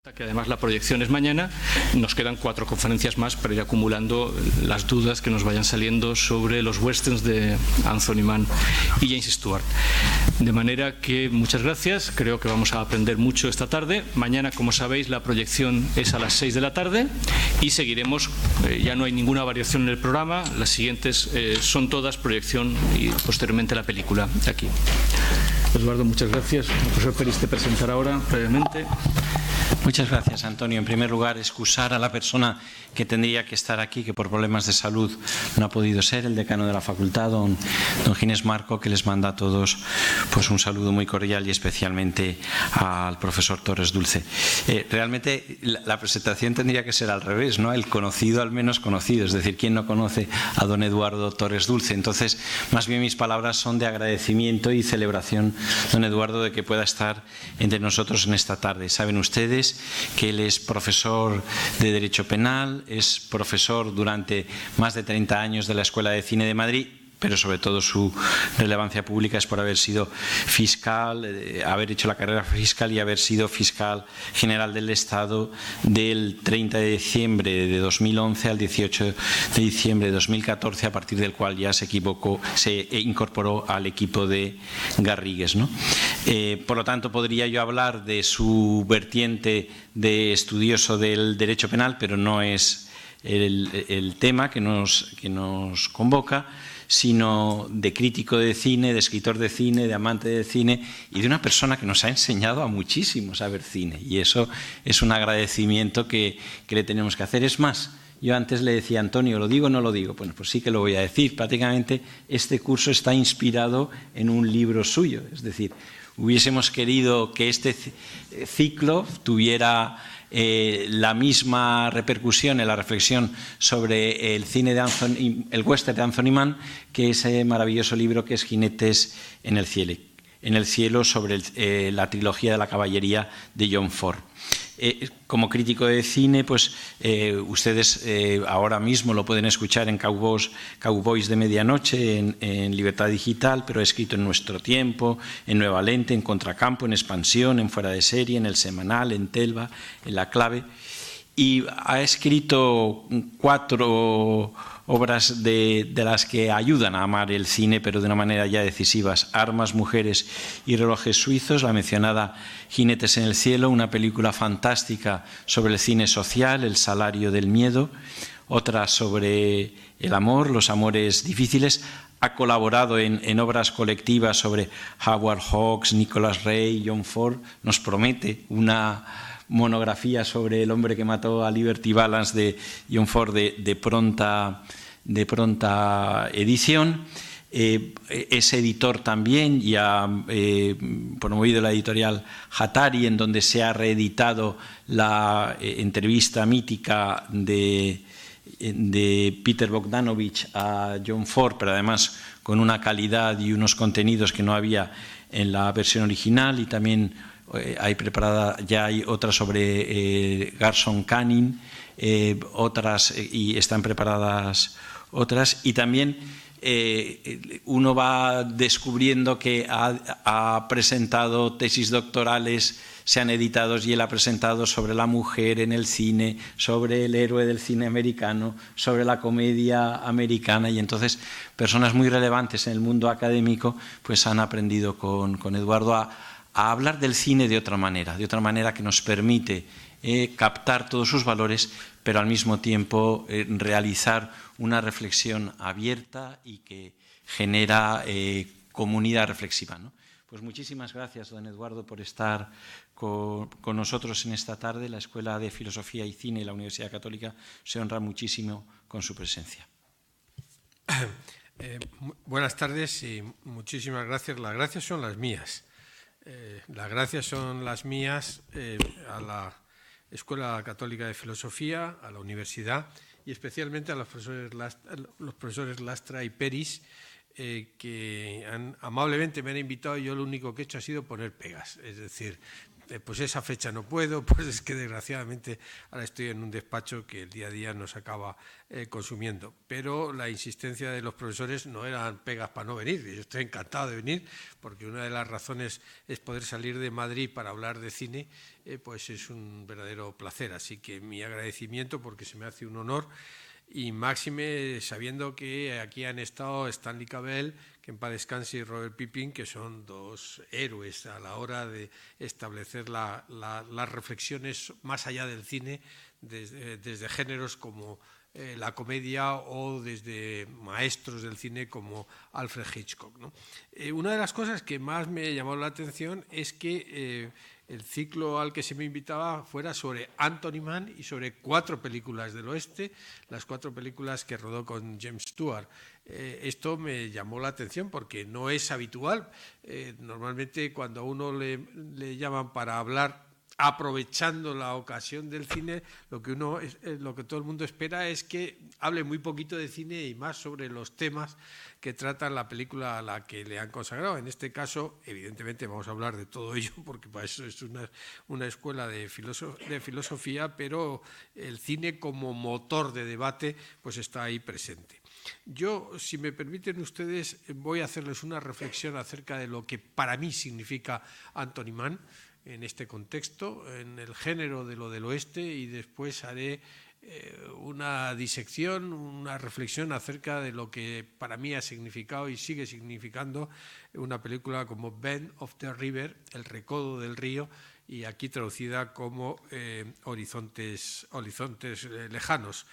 Que además la proyección es mañana. Nos quedan 4 conferencias más para ir acumulando las dudas que nos vayan saliendo sobre los westerns de Anthony Mann y James Stewart. De manera que muchas gracias, creo que vamos a aprender mucho esta tarde. Mañana, como sabéis, la proyección es a las 6 de la tarde y seguiremos, ya no hay ninguna variación en el programa, las siguientes son todas proyección y posteriormente la película aquí. Eduardo, muchas gracias. El profesor Peris te presentará ahora brevemente. Muchas gracias, Antonio. En primer lugar, excusar a la persona que tendría que estar aquí, que por problemas de salud no ha podido ser, el decano de la facultad, don Ginés Marco, que les manda a todos pues un saludo muy cordial y especialmente al profesor Torres Dulce. Realmente la presentación tendría que ser al revés, ¿no? El conocido al menos conocido, es decir, ¿quién no conoce a don Eduardo Torres Dulce? Entonces, más bien mis palabras son de agradecimiento y celebración, don Eduardo, de que pueda estar entre nosotros en esta tarde. Saben ustedes que él es profesor de Derecho Penal, es profesor durante más de 30 años de la Escuela de Cine de Madrid, pero sobre todo su relevancia pública es por haber sido fiscal, haber hecho la carrera fiscal y haber sido fiscal general del Estado del 30 de diciembre de 2011 al 18 de diciembre de 2014, a partir del cual ya se incorporó al equipo de Garrigues, ¿no? Por lo tanto, podría yo hablar de su vertiente de estudioso del derecho penal, pero no es el tema que nos convoca, sino de crítico de cine, de escritor de cine, de amante de cine y de una persona que nos ha enseñado a muchísimos a ver cine. Y eso es un agradecimiento que le tenemos que hacer. Es más, yo antes le decía a Antonio, ¿lo digo o no lo digo? Bueno, pues sí que lo voy a decir. Prácticamente este curso está inspirado en un libro suyo. Es decir, hubiésemos querido que este ciclo tuviera la misma repercusión en la reflexión sobre el cine de el western de Anthony Mann, que ese maravilloso libro que es Jinetes en el cielo, sobre la trilogía de la caballería de John Ford. Como crítico de cine, pues ustedes ahora mismo lo pueden escuchar en Cowboys de Medianoche, en Libertad Digital, pero ha escrito en Nuestro Tiempo, en Nueva Lente, en Contracampo, en Expansión, en Fuera de Serie, en El Semanal, en Telva, en La Clave. Y ha escrito 4 obras de las que ayudan a amar el cine, pero de una manera ya decisivas: Armas, Mujeres y Relojes Suizos, la mencionada Jinetes en el cielo, una película fantástica sobre el cine social, El salario del miedo, otra sobre el amor, Los amores difíciles. Ha colaborado en obras colectivas sobre Howard Hawks, Nicholas Ray, John Ford. Nos promete una monografía sobre El hombre que mató a Liberty Balance de John Ford de pronta edición. Es editor también y ha promovido la editorial Hatari, en donde se ha reeditado la entrevista mítica de Peter Bogdanovich a John Ford, pero además con una calidad y unos contenidos que no había en la versión original. Y también hay otras sobre Garson Kanin, otras, y están preparadas otras. Y también uno va descubriendo que ha presentado tesis doctorales, se han editado, y él ha presentado sobre la mujer en el cine, sobre el héroe del cine americano, sobre la comedia americana. Y entonces personas muy relevantes en el mundo académico pues han aprendido con Eduardo a hablar del cine de otra manera que nos permite captar todos sus valores, pero al mismo tiempo realizar una reflexión abierta y que genera comunidad reflexiva, ¿no? Pues muchísimas gracias, don Eduardo, por estar con nosotros en esta tarde. La Escuela de Filosofía y Cine y la Universidad Católica se honra muchísimo con su presencia. Buenas tardes y muchísimas gracias. Las gracias son las mías. Las gracias son las mías a la Escuela Católica de Filosofía, a la Universidad, y especialmente a los profesores Lastra y Peris, que amablemente me han invitado. Yo lo único que he hecho ha sido poner pegas, es decir, pues esa fecha no puedo, pues es que desgraciadamente ahora estoy en un despacho que el día a día nos acaba consumiendo. Pero la insistencia de los profesores no eran pegas para no venir. Yo estoy encantado de venir porque una de las razones es poder salir de Madrid para hablar de cine, pues es un verdadero placer. Así que mi agradecimiento porque se me hace un honor. Y máxime sabiendo que aquí han estado Stanley Cavell, que en paz descanse, y Robert Pippin, que son dos héroes a la hora de establecer las reflexiones más allá del cine, desde géneros como la comedia o desde maestros del cine como Alfred Hitchcock, ¿no? Una de las cosas que más me llamó la atención es que el ciclo al que se me invitaba fuera sobre Anthony Mann y sobre 4 películas del oeste, las 4 películas que rodó con James Stewart. Esto me llamó la atención porque no es habitual. Normalmente cuando a uno le llaman para hablar aprovechando la ocasión del cine, lo que todo el mundo espera es que hable muy poquito de cine y más sobre los temas que trata la película a la que le han consagrado. En este caso, evidentemente, vamos a hablar de todo ello, porque para eso es una escuela de filosofía, pero el cine como motor de debate pues está ahí presente. Yo, si me permiten ustedes, voy a hacerles una reflexión acerca de lo que para mí significa Anthony Mann en este contexto, en el género de lo del oeste, y después haré una disección, una reflexión acerca de lo que para mí ha significado y sigue significando una película como Bend of the River, El recodo del río, y aquí traducida como Horizontes lejanos,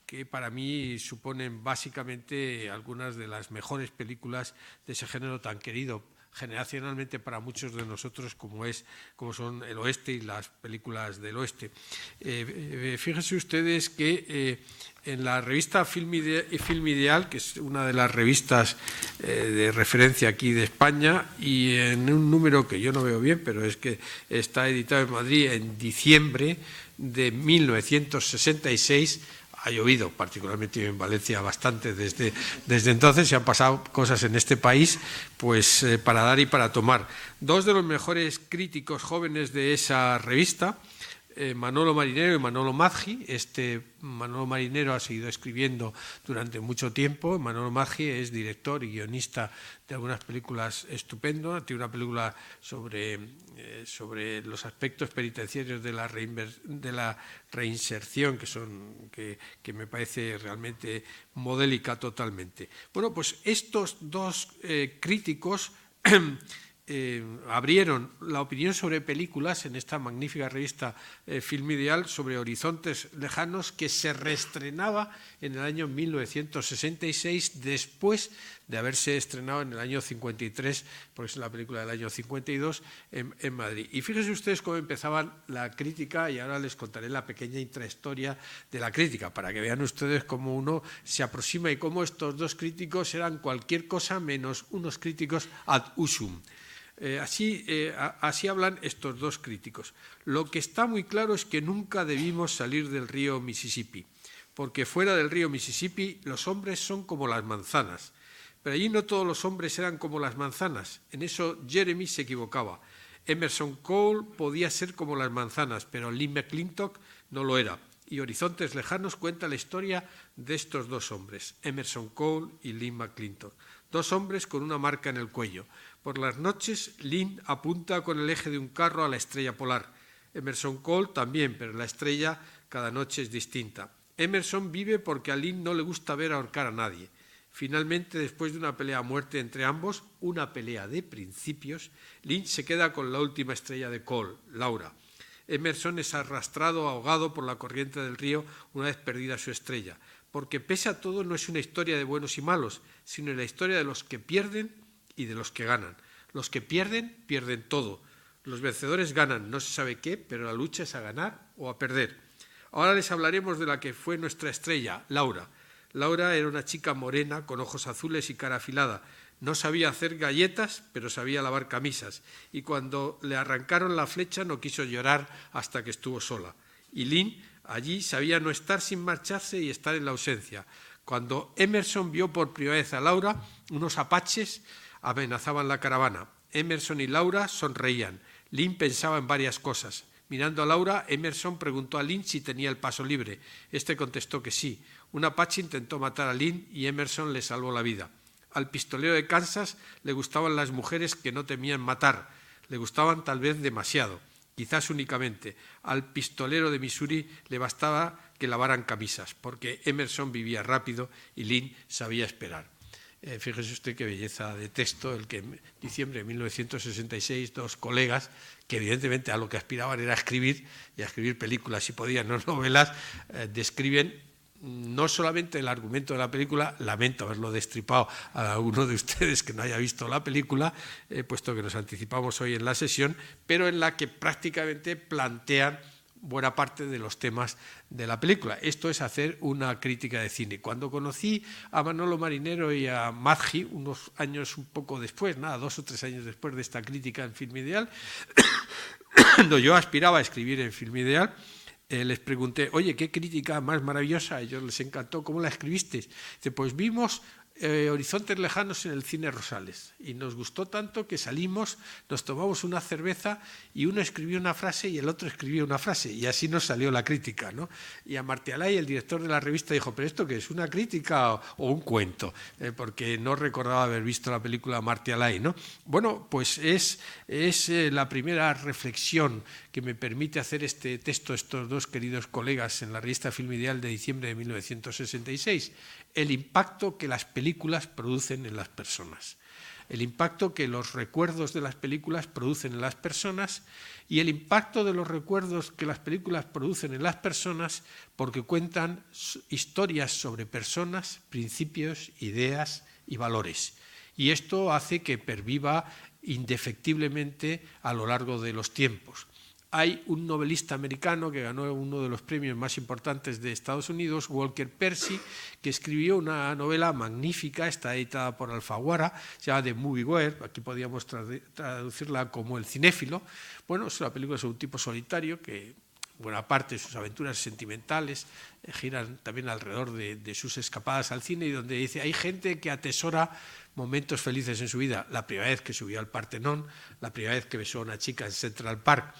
que para mí suponen básicamente algunas de las mejores películas de ese género tan querido generacionalmente para muchos de nosotros como son el oeste y las películas del oeste. Fíjense ustedes que en la revista Film Ideal, que es una de las revistas de referencia aquí de España, y en un número que yo no veo bien, pero es que está editado en Madrid en diciembre de 1966, ha llovido, particularmente en Valencia, bastante desde entonces, se han pasado cosas en este país pues para dar y para tomar. 2 de los mejores críticos jóvenes de esa revista, Manolo Marinero y Manolo Maggi. Manolo Marinero ha seguido escribiendo durante mucho tiempo. Manolo Maggi es director y guionista de algunas películas estupendo. Tiene una película sobre los aspectos penitenciarios de la reinserción que me parece realmente modélica totalmente. Bueno, pues estos 2 críticos abrieron la opinión sobre películas en esta magnífica revista Film Ideal sobre Horizontes lejanos, que se reestrenaba en el año 1966 después de haberse estrenado en el año 53, porque es la película del año 52 en Madrid. Y fíjense ustedes cómo empezaban la crítica, y ahora les contaré la pequeña intrahistoria de la crítica, para que vean ustedes cómo uno se aproxima y cómo estos 2 críticos eran cualquier cosa menos unos críticos ad usum. Así hablan estos 2 críticos. Lo que está muy claro es que nunca debimos salir del río Mississippi, porque fuera del río Mississippi los hombres son como las manzanas, pero allí no todos los hombres eran como las manzanas. En eso Jeremy se equivocaba. Emerson Cole podía ser como las manzanas, pero Lynn McClintock no lo era. Y Horizontes lejanos cuenta la historia de estos 2 hombres, Emerson Cole y Lynn McClintock. 2 hombres con una marca en el cuello. Por las noches, Lynn apunta con el eje de un carro a la estrella polar. Emerson Cole también, pero la estrella cada noche es distinta. Emerson vive porque a Lynn no le gusta ver ahorcar a nadie. Finalmente, después de una pelea a muerte entre ambos, una pelea de principios, Lynn se queda con la última estrella de Cole, Laura. Emerson es arrastrado, ahogado por la corriente del río una vez perdida su estrella, porque pese a todo no es una historia de buenos y malos, sino la historia de los que pierden y de los que ganan. Los que pierden, pierden todo. Los vencedores ganan, no se sabe qué, pero la lucha es a ganar o a perder. Ahora les hablaremos de la que fue nuestra estrella, Laura. Laura era una chica morena, con ojos azules y cara afilada. No sabía hacer galletas, pero sabía lavar camisas. Y cuando le arrancaron la flecha no quiso llorar hasta que estuvo sola. Y Lynn allí sabía no estar sin marcharse y estar en la ausencia. Cuando Emerson vio por primera vez a Laura, unos apaches amenazaban la caravana. Emerson y Laura sonreían. Lynn pensaba en varias cosas. Mirando a Laura, Emerson preguntó a Lynn si tenía el paso libre. Este contestó que sí. Un apache intentó matar a Lynn y Emerson le salvó la vida. Al pistolero de Kansas le gustaban las mujeres que no temían matar. Le gustaban tal vez demasiado, quizás únicamente. Al pistolero de Missouri le bastaba que lavaran camisas, porque Emerson vivía rápido y Lynn sabía esperar. Fíjese usted qué belleza de texto el que en diciembre de 1966 dos colegas, que evidentemente a lo que aspiraban era escribir, y a escribir películas si podían, no novelas, describen no solamente el argumento de la película, lamento haberlo destripado a alguno de ustedes que no haya visto la película, puesto que nos anticipamos hoy en la sesión, pero en la que prácticamente plantean buena parte de los temas de la película. Esto es hacer una crítica de cine. Cuando conocí a Manolo Marinero y a Maggi, unos años un poco después, 2 o 3 años después de esta crítica en Film Ideal, cuando yo aspiraba a escribir en Film Ideal, les pregunté, oye, qué crítica más maravillosa, a ellos les encantó, ¿cómo la escribisteis? Dice, pues vimos Horizontes Lejanos en el Cine Rosales y nos gustó tanto que salimos, nos tomamos una cerveza y uno escribió una frase y el otro escribió una frase y así nos salió la crítica, ¿no? Y a Martialay, el director de la revista, dijo, ¿pero esto qué es? ¿Una crítica o un cuento? Porque no recordaba haber visto la película Martialay, ¿no? Bueno, pues es la primera reflexión que me permite hacer este texto estos dos queridos colegas en la revista Film Ideal de diciembre de 1966. El impacto que las películas producen en las personas, el impacto que los recuerdos de las películas producen en las personas y el impacto de los recuerdos que las películas producen en las personas porque cuentan historias sobre personas, principios, ideas y valores. Y esto hace que perviva indefectiblemente a lo largo de los tiempos. Hay un novelista americano que ganó uno de los premios más importantes de Estados Unidos, Walker Percy, que escribió una novela magnífica, está editada por Alfaguara, se llama The Moviegoer, aquí podríamos traducirla como El cinéfilo. Bueno, es una película sobre un tipo solitario que buena parte de sus aventuras sentimentales giran también alrededor de sus escapadas al cine y donde dice, hay gente que atesora momentos felices en su vida, la primera vez que subió al Partenón, la primera vez que besó a una chica en Central Park.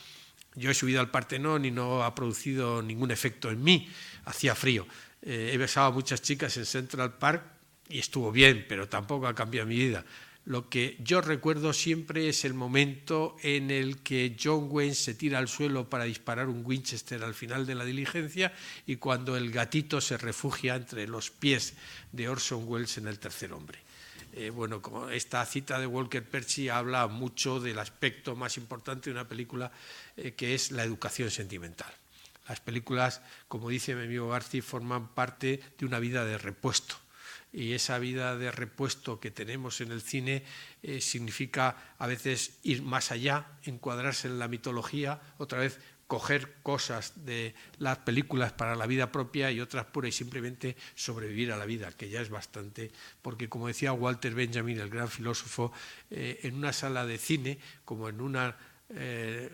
Yo he subido al Partenón y no ha producido ningún efecto en mí, hacía frío. He besado a muchas chicas en Central Park y estuvo bien, pero tampoco ha cambiado mi vida. Lo que yo recuerdo siempre es el momento en el que John Wayne se tira al suelo para disparar un Winchester al final de la diligencia y cuando el gatito se refugia entre los pies de Orson Welles en El tercer hombre. Bueno, como esta cita de Walker Percy habla mucho del aspecto más importante de una película que es la educación sentimental. Las películas, como dice mi amigo García, forman parte de una vida de repuesto y esa vida de repuesto que tenemos en el cine significa a veces ir más allá, encuadrarse en la mitología, otra vez coger cosas de las películas para la vida propia y otras pura y simplemente sobrevivir a la vida, que ya es bastante, porque como decía Walter Benjamin, el gran filósofo, en una sala de cine, como en una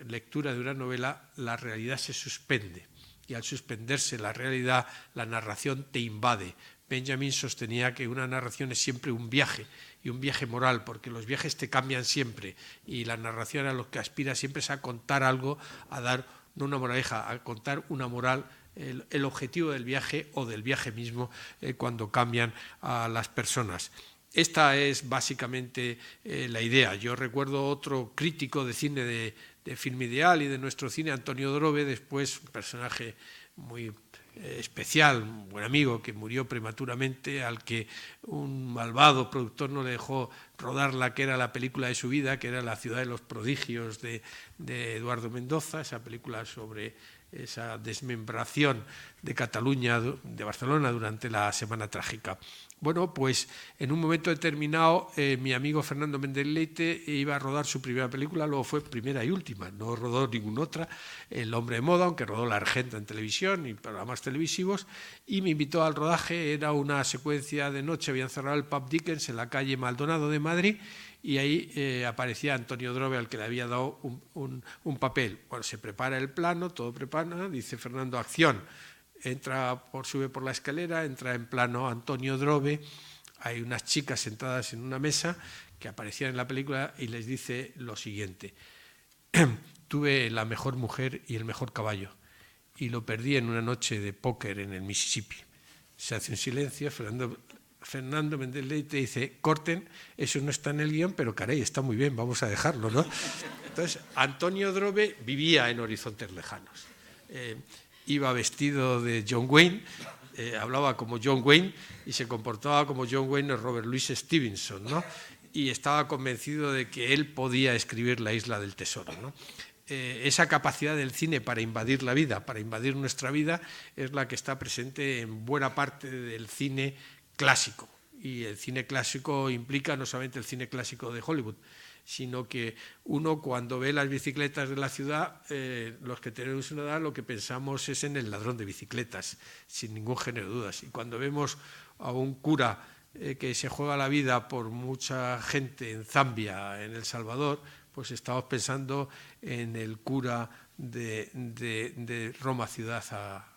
lectura de una novela, la realidad se suspende y al suspenderse la realidad, la narración te invade. Benjamin sostenía que una narración es siempre un viaje, y un viaje moral, porque los viajes te cambian siempre, y la narración a lo que aspira siempre es a contar algo, a dar, no una moraleja, a contar una moral, el objetivo del viaje o del viaje mismo cuando cambian a las personas. Esta es básicamente la idea. Yo recuerdo otro crítico de cine de Film Ideal y de nuestro cine, Antonio Drobe, después un personaje muy especial, un buen amigo que murió prematuramente, al que un malvado productor no le dejó rodar la que era la película de su vida, que era La ciudad de los prodigios de Eduardo Mendoza, esa película sobre esa desmembración de Cataluña, de Barcelona, durante la Semana Trágica. Bueno, pues en un momento determinado mi amigo Fernando Méndez Leite iba a rodar su primera película, luego fue primera y última, no rodó ninguna otra, El hombre de moda, aunque rodó La Argenta en televisión y programas televisivos, y me invitó al rodaje. Era una secuencia de noche, habían cerrado el pub Dickens en la calle Maldonado de Madrid, y ahí aparecía Antonio Drobe, al que le había dado un papel. Bueno, se prepara el plano, todo prepara, dice Fernando, acción. Sube por la escalera, entra en plano Antonio Drobe, hay unas chicas sentadas en una mesa que aparecían en la película y les dice lo siguiente: tuve la mejor mujer y el mejor caballo, y lo perdí en una noche de póker en el Mississippi. Se hace un silencio, Fernando Méndez Leite dice, corten, eso no está en el guión, pero caray, está muy bien, vamos a dejarlo, ¿no? Entonces, Antonio Drobe vivía en horizontes lejanos. Iba vestido de John Wayne, hablaba como John Wayne y se comportaba como John Wayne o Robert Louis Stevenson, ¿no? Y estaba convencido de que él podía escribir La isla del tesoro, ¿no? Esa capacidad del cine para invadir la vida, para invadir nuestra vida, es la que está presente en buena parte del cine clásico. Y el cine clásico implica no solamente el cine clásico de Hollywood, sino que uno cuando ve las bicicletas de la ciudad, los que tenemos una edad, lo que pensamos es en el ladrón de bicicletas, sin ningún género de dudas. Y cuando vemos a un cura que se juega la vida por mucha gente en Zambia, en El Salvador, pues estamos pensando en el cura de Roma ciudad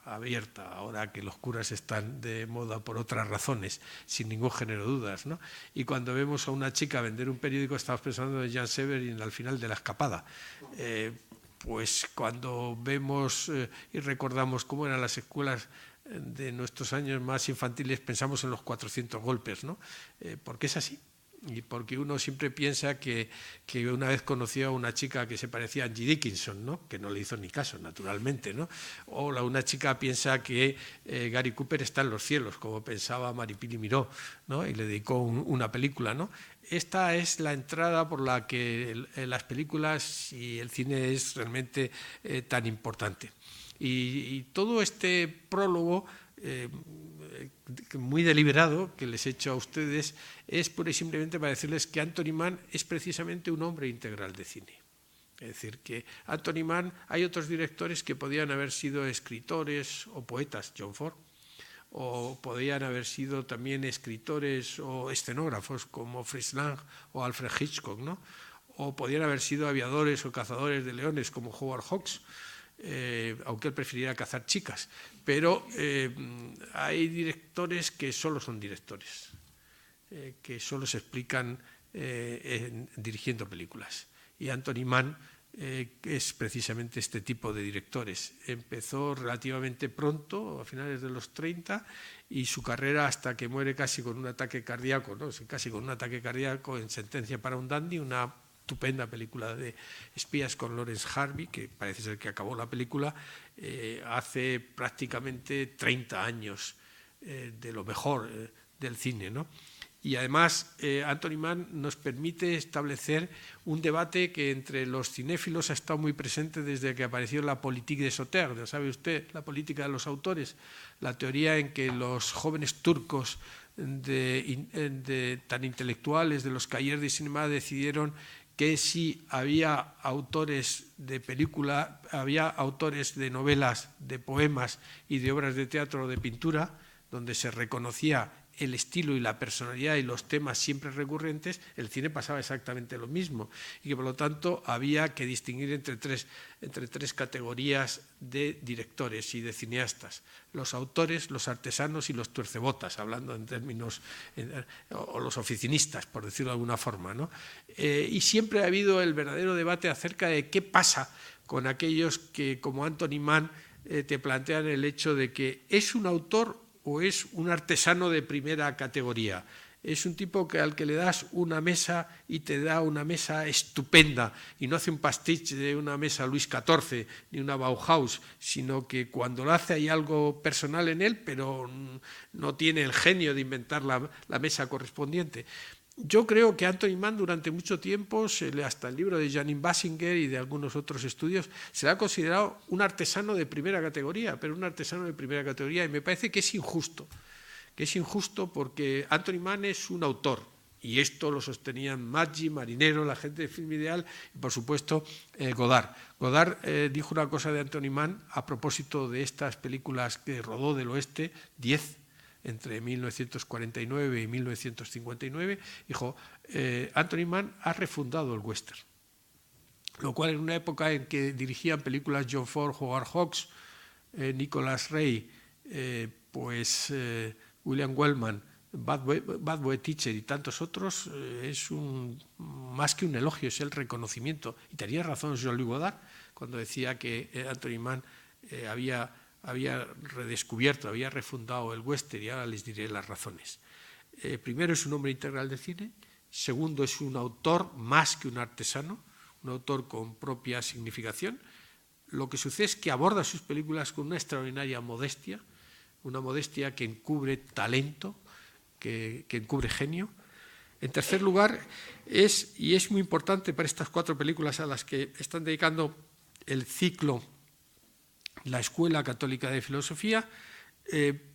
abierta, ahora que los curas están de moda por otras razones, sin ningún género de dudas, ¿no? Y cuando vemos a una chica vender un periódico, estamos pensando en Jan Severin al final de La escapada. Pues cuando vemos y recordamos cómo eran las escuelas de nuestros años más infantiles, pensamos en los 400 golpes, ¿no? Porque es así. Y porque uno siempre piensa que una vez conoció a una chica que se parecía a Angie Dickinson, ¿no? Que no le hizo ni caso, naturalmente, ¿no? O una chica piensa que Gary Cooper está en los cielos, como pensaba Maripili Miró, ¿no? Y le dedicó una película, ¿no? Esta es la entrada por la que las películas y el cine es realmente tan importante. Y todo este prólogo muy deliberado que les he hecho a ustedes es pura y simplemente para decirles que Anthony Mann es precisamente un hombre integral de cine. Es decir, que Anthony Mann, hay otros directores que podían haber sido escritores o poetas, John Ford, o podían haber sido también escritores o escenógrafos como Fritz Lang o Alfred Hitchcock, ¿no? O podían haber sido aviadores o cazadores de leones como Howard Hawks, aunque él preferiría cazar chicas, pero hay directores que solo son directores, que solo se explican dirigiendo películas. Y Anthony Mann es precisamente este tipo de directores. Empezó relativamente pronto, a finales de los 30, y su carrera hasta que muere casi con un ataque cardíaco, ¿no? Casi con un ataque cardíaco en Sentencia para un dandy, una estupenda película de espías con Lawrence Harvey, que parece ser que acabó la película, hace prácticamente 30 años de lo mejor del cine, ¿no? Y además Anthony Mann nos permite establecer un debate que entre los cinéfilos ha estado muy presente desde que apareció la politique des auteurs, ¿no? ¿Sabe usted? La política de los autores, la teoría en que los jóvenes turcos tan intelectuales de los Cahiers du Cinéma decidieron que si había autores de película, había autores de novelas, de poemas y de obras de teatro o de pintura, donde se reconocía el estilo y la personalidad y los temas siempre recurrentes, el cine pasaba exactamente lo mismo, y que por lo tanto había que distinguir entre tres categorías de directores y de cineastas: los autores, los artesanos y los tuercebotas, hablando en términos, o los oficinistas, por decirlo de alguna forma, ¿no? Y siempre ha habido el verdadero debate acerca de qué pasa con aquellos que, como Anthony Mann, te plantean el hecho de que es un autor o es un artesano de primera categoría. Es un tipo al que le das una mesa y te da una mesa estupenda, y no hace un pastiche de una mesa Luis XIV ni una Bauhaus, sino que cuando lo hace hay algo personal en él, pero no tiene el genio de inventar la mesa correspondiente. Yo creo que Anthony Mann durante mucho tiempo, hasta el libro de Janine Basinger y de algunos otros estudios, se le ha considerado un artesano de primera categoría, pero un artesano de primera categoría, y me parece que es injusto porque Anthony Mann es un autor, y esto lo sostenían Maggi, Marinero, la gente de Film Ideal y por supuesto Godard. Godard dijo una cosa de Anthony Mann a propósito de estas películas que rodó del oeste, 10, entre 1949 y 1959, dijo, Anthony Mann ha refundado el western, lo cual en una época en que dirigían películas John Ford, Howard Hawks, Nicholas Ray, William Wellman Bad Boy Teacher y tantos otros, es más que un elogio, es el reconocimiento. Y tenía razón Jean-Luc Godard cuando decía que Anthony Mann había redescubierto, había refundado el western, y ahora les diré las razones. Primero, es un hombre integral de cine. Segundo, es un autor más que un artesano, un autor con propia significación. Lo que sucede es que aborda sus películas con una extraordinaria modestia, una modestia que encubre talento, que encubre genio. En tercer lugar, es muy importante para estas 4 películas a las que están dedicando el ciclo la Escuela Católica de Filosofía,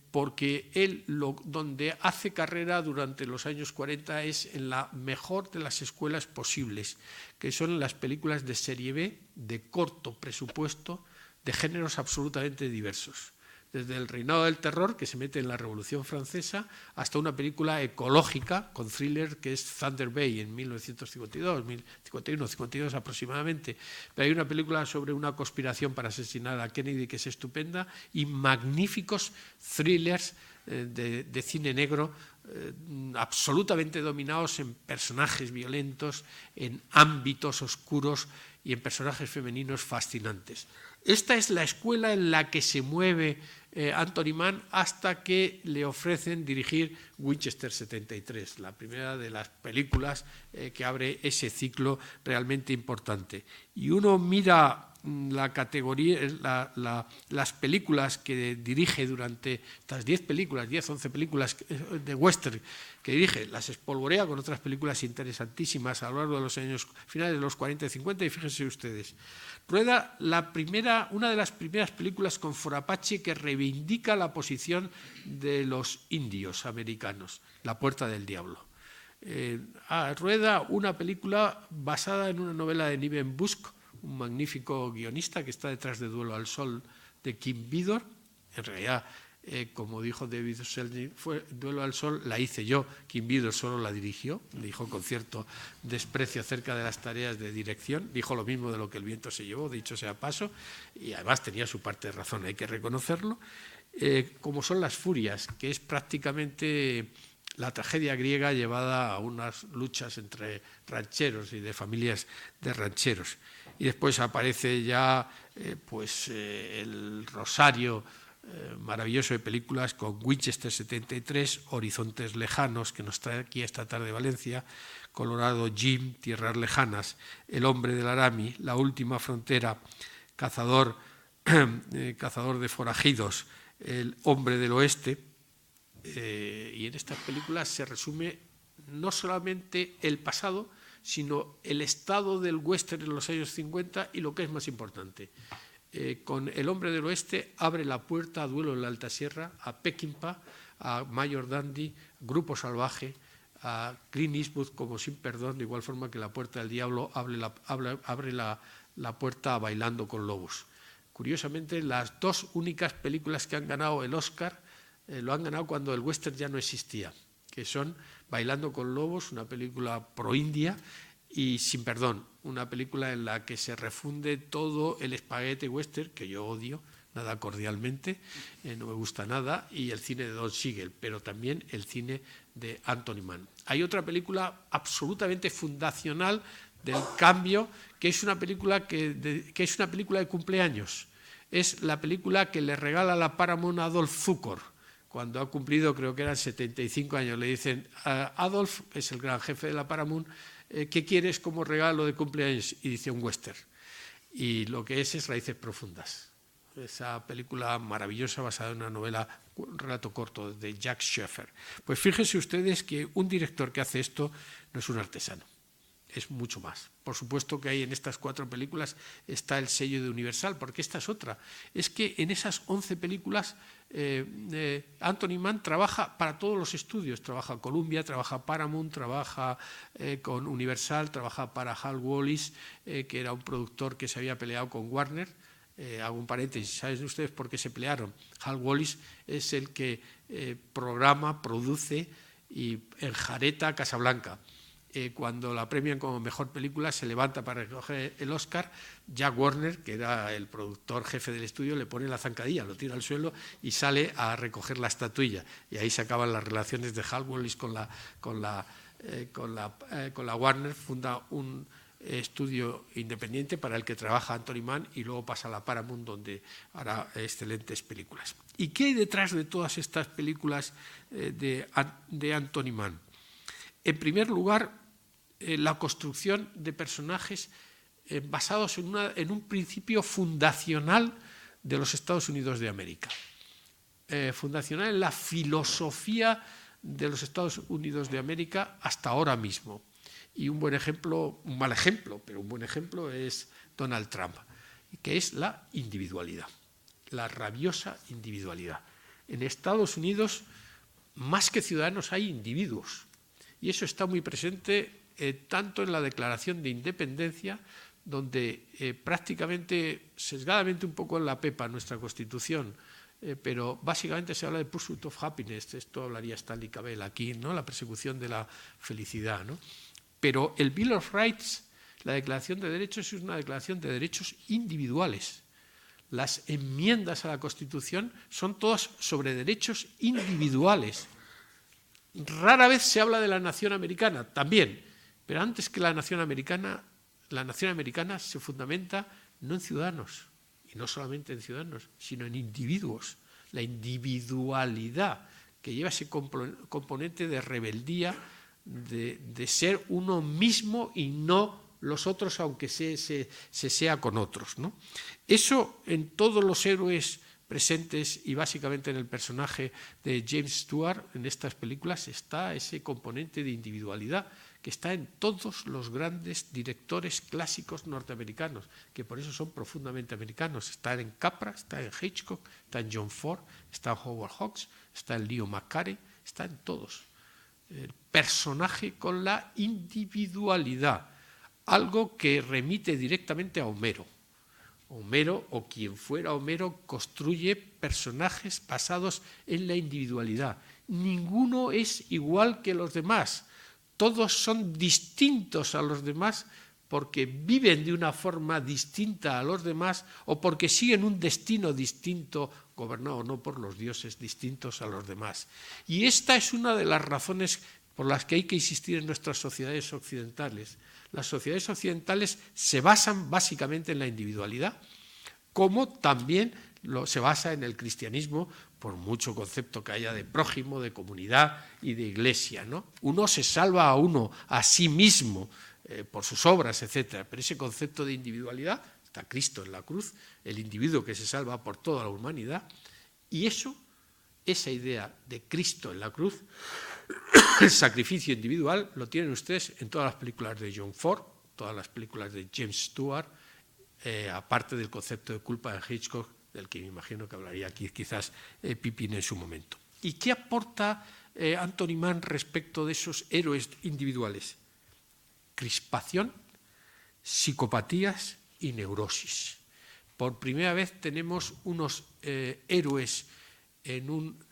porque él donde hace carrera durante los años 40 es en la mejor de las escuelas posibles, que son las películas de serie B, de corto presupuesto, de géneros absolutamente diversos. Desde El reinado del terror, que se mete en la Revolución Francesa, hasta una película ecológica con thriller que es Thunder Bay en 1951-52 aproximadamente. Pero hay una película sobre una conspiración para asesinar a Kennedy que es estupenda, y magníficos thrillers de cine negro absolutamente dominados en personajes violentos, en ámbitos oscuros y en personajes femeninos fascinantes. Esta es la escuela en la que se mueve Anthony Mann hasta que le ofrecen dirigir Winchester 73, la primera de las películas que abre ese ciclo realmente importante. Y uno mira la categoría, las películas que dirige durante estas 10 películas, 10, 11 películas de western que dirige, las espolvorea con otras películas interesantísimas a lo largo de los años finales de los 40 y 50, y fíjense ustedes, rueda una de las primeras películas con Forapache que reivindica la posición de los indios americanos, La puerta del diablo. Rueda una película basada en una novela de Niven Busk, un magnífico guionista que está detrás de Duelo al Sol de Kim Vidor. En realidad, como dijo David Selznick, Duelo al Sol la hice yo, Kim Vidor solo la dirigió, dijo con cierto desprecio acerca de las tareas de dirección, dijo lo mismo de Lo que el viento se llevó, dicho sea paso, y además tenía su parte de razón, hay que reconocerlo, como son Las Furias, que es prácticamente la tragedia griega llevada a unas luchas entre rancheros y de familias de rancheros. Y después aparece ya el rosario maravilloso de películas con Winchester 73, Horizontes lejanos, que nos trae aquí esta tarde Valencia, Colorado Jim, Tierras lejanas, El hombre del Arami, La última frontera, Cazador de forajidos, El hombre del oeste. Y en estas películas se resume no solamente el pasado, sino el estado del western en los años 50 y lo que es más importante. Con El hombre del oeste abre la puerta a Duelo en la Alta Sierra, a Peckinpah, a Mayor Dandy, Grupo Salvaje, a Clint Eastwood como Sin perdón, de igual forma que La puerta del diablo abre la puerta a Bailando con lobos. Curiosamente, las 2 únicas películas que han ganado el Oscar lo han ganado cuando el western ya no existía, que son Bailando con lobos, una película pro-india, y Sin perdón, una película en la que se refunde todo el espaguete western, que yo odio nada cordialmente, no me gusta nada, y el cine de Don Siegel, pero también el cine de Anthony Mann. Hay otra película absolutamente fundacional del cambio, que es una película de cumpleaños. Es la película que le regala la Paramount a Adolf Zukor, cuando ha cumplido, creo que eran 75 años. Le dicen, Adolf, es el gran jefe de la Paramount, ¿qué quieres como regalo de cumpleaños? Y dice, un western. Y lo que es Raíces profundas. Esa película maravillosa basada en una novela, un relato corto de Jack Schaffer. Pues fíjense ustedes que un director que hace esto no es un artesano, es mucho más. Por supuesto que hay en estas 4 películas está el sello de Universal, porque esta es otra. Es que en esas 11 películas Anthony Mann trabaja para todos los estudios, trabaja Columbia, trabaja Paramount, trabaja con Universal, trabaja para Hal Wallis, que era un productor que se había peleado con Warner. Hago un paréntesis, ¿saben ustedes por qué se pelearon? Hal Wallis es el que programa, produce y enjareta Casablanca. cuando la premian como mejor película, se levanta para recoger el Oscar. Jack Warner, que era el productor jefe del estudio, le pone la zancadilla, lo tira al suelo y sale a recoger la estatuilla. Y ahí se acaban las relaciones de Hal Wallis con la Warner. Funda un estudio independiente para el que trabaja Anthony Mann y luego pasa a la Paramount, donde hará excelentes películas. ¿Y qué hay detrás de todas estas películas de Anthony Mann? En primer lugar, la construcción de personajes basados en un principio fundacional de los Estados Unidos de América, fundacional en la filosofía de los Estados Unidos de América hasta ahora mismo. Y un buen ejemplo, un mal ejemplo, pero un buen ejemplo es Donald Trump, que es la individualidad, la rabiosa individualidad. En Estados Unidos, más que ciudadanos, hay individuos. Y eso está muy presente tanto en la Declaración de Independencia, donde prácticamente, sesgadamente un poco en la pepa, nuestra Constitución, pero básicamente se habla de pursuit of happiness. Esto hablaría Stanley Cavell aquí, ¿no? La persecución de la felicidad, ¿no? Pero el Bill of Rights, la Declaración de Derechos, es una declaración de derechos individuales. Las enmiendas a la Constitución son todas sobre derechos individuales. Rara vez se habla de la nación americana, también, pero antes que la nación americana se fundamenta no en ciudadanos, y no solamente en ciudadanos, sino en individuos. La individualidad, que lleva ese componente de rebeldía, de ser uno mismo y no los otros, aunque se sea con otros, ¿no? Eso en todos los héroes presentes y básicamente en el personaje de James Stewart en estas películas está ese componente de individualidad que está en todos los grandes directores clásicos norteamericanos, que por eso son profundamente americanos. Está en Capra, está en Hitchcock, está en John Ford, está en Howard Hawks, está en Leo McCarey, está en todos. El personaje con la individualidad, algo que remite directamente a Homero. Homero, o quien fuera Homero, construye personajes basados en la individualidad. Ninguno es igual que los demás. Todos son distintos a los demás porque viven de una forma distinta a los demás o porque siguen un destino distinto, gobernado no por los dioses, distintos a los demás. Y esta es una de las razones por las que hay que insistir en nuestras sociedades occidentales. Las sociedades occidentales se basan básicamente en la individualidad, como también se basa en el cristianismo, por mucho concepto que haya de prójimo, de comunidad y de iglesia, ¿no? Uno se salva a uno, a sí mismo, por sus obras, etc. Pero ese concepto de individualidad, está Cristo en la cruz, el individuo que se salva por toda la humanidad, y esa idea de Cristo en la cruz, el sacrificio individual, lo tienen ustedes en todas las películas de John Ford, todas las películas de James Stewart, aparte del concepto de culpa de Hitchcock, del que me imagino que hablaría aquí quizás Pipín en su momento. ¿Y qué aporta Anthony Mann respecto de esos héroes individuales? Crispación, psicopatías y neurosis. Por primera vez tenemos unos héroes en un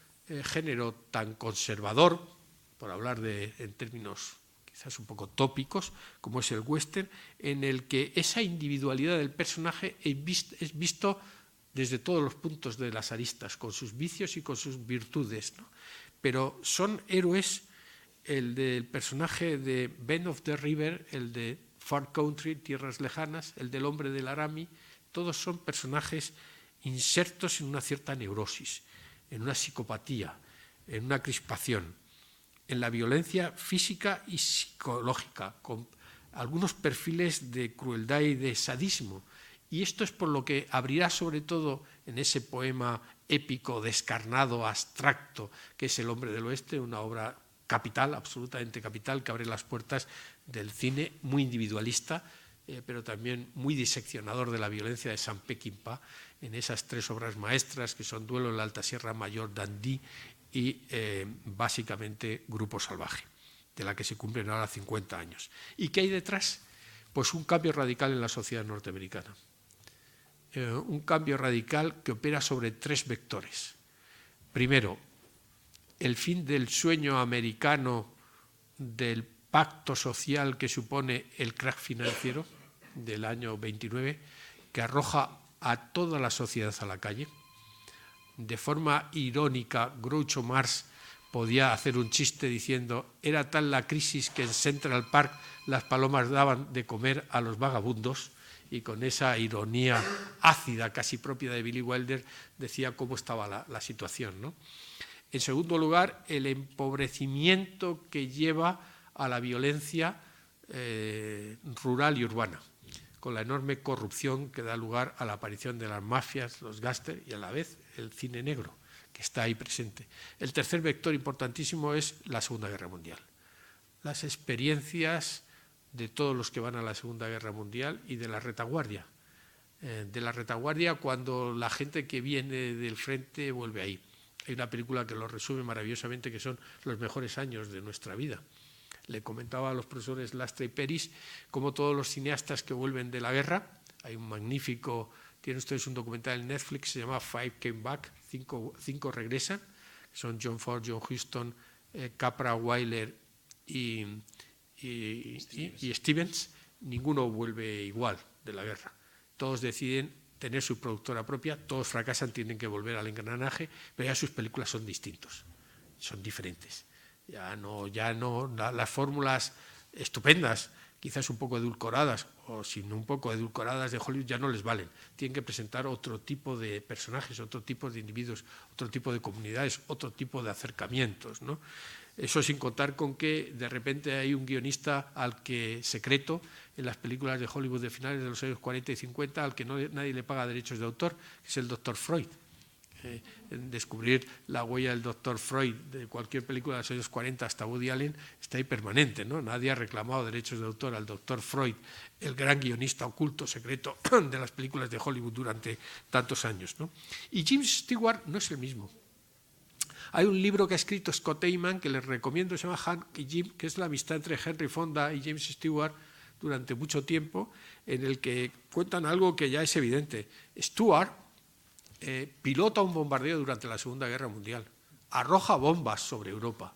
género tan conservador, por hablar en términos quizás un poco tópicos, como es el western, en el que esa individualidad del personaje es visto desde todos los puntos de las aristas, con sus vicios y con sus virtudes, ¿no? Pero son héroes, el del personaje de Ben of the River, el de Far Country, Tierras Lejanas, el del hombre del Laramie, todos son personajes insertos en una cierta neurosis, en una psicopatía, en una crispación, en la violencia física y psicológica, con algunos perfiles de crueldad y de sadismo. Y esto es por lo que abrirá sobre todo en ese poema épico, descarnado, abstracto, que es El hombre del oeste, una obra capital, absolutamente capital, que abre las puertas del cine, muy individualista, pero también muy diseccionador de la violencia de Sam Peckinpah, en esas tres obras maestras que son Duelo en la Alta Sierra Mayor, Dundee y básicamente Grupo Salvaje, de la que se cumplen ahora 50 años. ¿Y qué hay detrás? Pues un cambio radical en la sociedad norteamericana. Un cambio radical que opera sobre tres vectores. Primero, el fin del sueño americano del impacto social que supone el crack financiero del año 29, que arroja a toda la sociedad a la calle. De forma irónica, Groucho Marx podía hacer un chiste diciendo: era tal la crisis que en Central Park las palomas daban de comer a los vagabundos, y con esa ironía ácida, casi propia de Billy Wilder, decía cómo estaba la situación, ¿no? En segundo lugar, el empobrecimiento que lleva a la violencia rural y urbana, con la enorme corrupción que da lugar a la aparición de las mafias, los gángsters y a la vez el cine negro, que está ahí presente. El tercer vector importantísimo es la Segunda Guerra Mundial. Las experiencias de todos los que van a la Segunda Guerra Mundial y de la retaguardia. De la retaguardia cuando la gente que viene del frente vuelve ahí. Hay una película que lo resume maravillosamente, que son los mejores años de nuestra vida. Le comentaba a los profesores Lastra y Peris cómo todos los cineastas que vuelven de la guerra, hay un magnífico, tienen ustedes un documental en Netflix, se llama Five Came Back, cinco regresan, son John Ford, John Huston, Capra, Wyler y Stevens. Ninguno vuelve igual de la guerra. Todos deciden tener su productora propia, todos fracasan, tienen que volver al engranaje, pero ya sus películas son distintos, son diferentes. Ya no las fórmulas estupendas, quizás un poco edulcoradas, o sin un poco edulcoradas de Hollywood, ya no les valen. Tienen que presentar otro tipo de personajes, otro tipo de individuos, otro tipo de comunidades, otro tipo de acercamientos, ¿no? Eso sin contar con que de repente hay un guionista secreto en las películas de Hollywood de finales de los años 40 y 50 al que nadie le paga derechos de autor, que es el Dr. Freud. Descubrir la huella del Dr. Freud de cualquier película de los años 40 hasta Woody Allen está ahí permanente, ¿no? Nadie ha reclamado derechos de autor al Dr. Freud, el gran guionista oculto, secreto de las películas de Hollywood durante tantos años, ¿no? Y James Stewart no es el mismo. Hay un libro que ha escrito Scott Eyman que les recomiendo, se llama Hank y Jim, que es la amistad entre Henry Fonda y James Stewart durante mucho tiempo, en el que cuentan algo que ya es evidente. Stewart pilota un bombardeo durante la Segunda Guerra Mundial, arroja bombas sobre Europa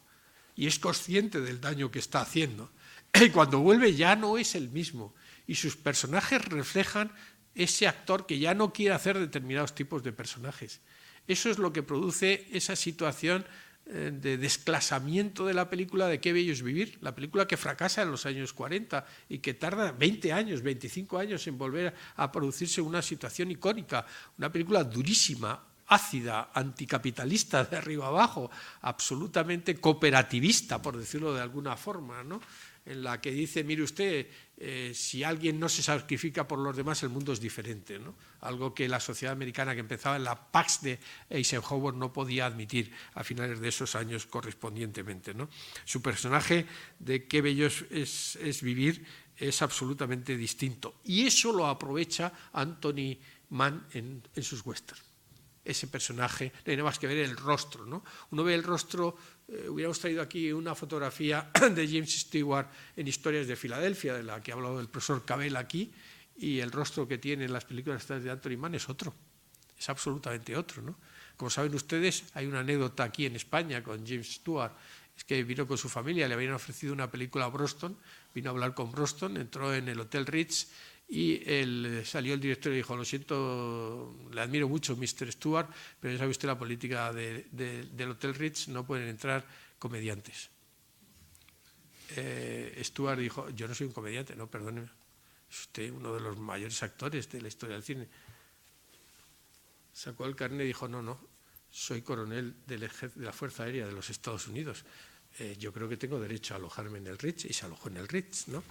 y es consciente del daño que está haciendo. Y cuando vuelve ya no es el mismo y sus personajes reflejan ese actor que ya no quiere hacer determinados tipos de personajes. Eso es lo que produce esa situación de desclasamiento de la película de Qué bello es vivir, la película que fracasa en los años 40 y que tarda 20 años, 25 años en volver a producirse una situación icónica, una película durísima, ácida, anticapitalista de arriba abajo, absolutamente cooperativista, por decirlo de alguna forma, ¿no? En la que dice, mire usted, si alguien no se sacrifica por los demás, el mundo es diferente, ¿no? Algo que la sociedad americana que empezaba en la Pax de Eisenhower no podía admitir a finales de esos años correspondientemente, ¿no? Su personaje de Qué bello es vivir es absolutamente distinto y eso lo aprovecha Anthony Mann en sus westerns. Ese personaje, no hay nada más que ver el rostro, ¿no? Uno ve el rostro, hubiéramos traído aquí una fotografía de James Stewart en Historias de Filadelfia, de la que ha hablado el profesor Cabell aquí, y el rostro que tiene en las películas de Anthony Mann es otro, es absolutamente otro, ¿no? Como saben ustedes, hay una anécdota aquí en España con James Stewart, es que vino con su familia, le habían ofrecido una película a Broston, vino a hablar con Broston, entró en el Hotel Ritz, y salió el director y dijo, lo siento, le admiro mucho, Mr. Stewart, pero ya sabe usted la política del Hotel Ritz, no pueden entrar comediantes. Stewart dijo, yo no soy un comediante, no, perdóneme, es usted uno de los mayores actores de la historia del cine. Sacó el carnet y dijo, no, soy coronel de la Fuerza Aérea de los Estados Unidos. Yo creo que tengo derecho a alojarme en el Ritz, y se alojó en el Ritz, ¿no?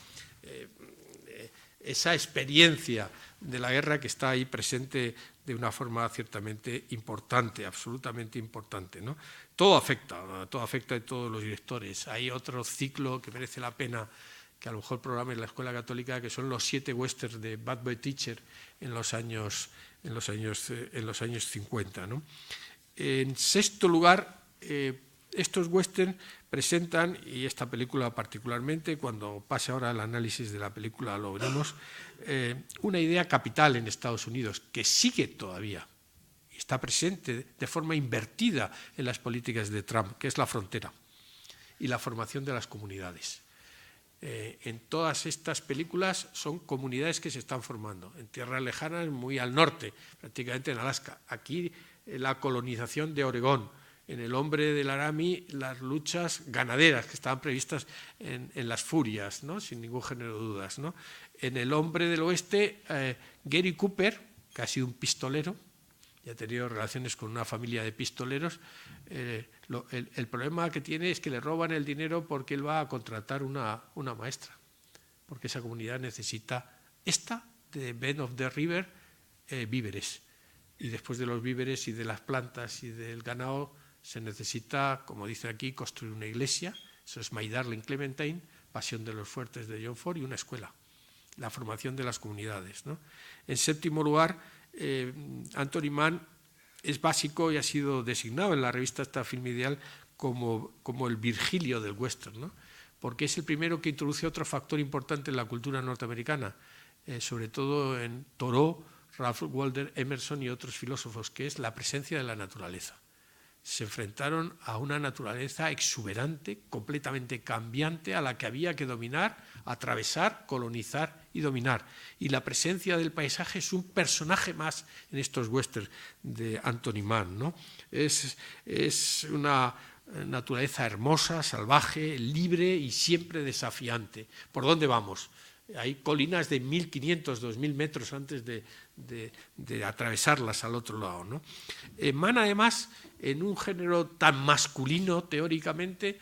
Esa experiencia de la guerra que está ahí presente de una forma ciertamente importante, absolutamente importante, ¿no? Todo afecta a todos los directores. Hay otro ciclo que merece la pena que a lo mejor programa en la Escuela Católica, que son los 7 westerns de Bad Boy Teacher en los años 50, ¿no? En sexto lugar, estos westerns presentan, y esta película particularmente, cuando pase ahora el análisis de la película lo veremos, una idea capital en Estados Unidos que sigue todavía y está presente de forma invertida en las políticas de Trump, que es la frontera y la formación de las comunidades. En todas estas películas son comunidades que se están formando, en tierras lejanas, muy al norte, prácticamente en Alaska. Aquí la colonización de Oregón, en El hombre de Laramie las luchas ganaderas que estaban previstas en las Furias, ¿no? Sin ningún género de dudas, ¿no? En El hombre del oeste, Gary Cooper, que ha sido un pistolero, y ha tenido relaciones con una familia de pistoleros, el problema que tiene es que le roban el dinero porque él va a contratar una maestra, porque esa comunidad necesita de Bend of the River, víveres, y después de los víveres y de las plantas y del ganado se necesita, como dice aquí, construir una iglesia, eso es My Darling Clementine, Pasión de los Fuertes de John Ford, y una escuela, la formación de las comunidades, ¿no? En séptimo lugar, Anthony Mann es básico y ha sido designado en la revista esta Film Ideal como el Virgilio del western, ¿no? Porque es el primero que introduce otro factor importante en la cultura norteamericana, sobre todo en Thoreau, Ralph Waldo Emerson y otros filósofos, que es la presencia de la naturaleza. Se enfrentaron a una naturaleza exuberante, completamente cambiante, a la que había que dominar, atravesar, colonizar y dominar. Y la presencia del paisaje es un personaje más en estos westerns de Anthony Mann, ¿no? Es una naturaleza hermosa, salvaje, libre y siempre desafiante. ¿Por dónde vamos? Hay colinas de 1.500, 2.000 metros antes de atravesarlas al otro lado, ¿no? Mann, además, en un género tan masculino teóricamente,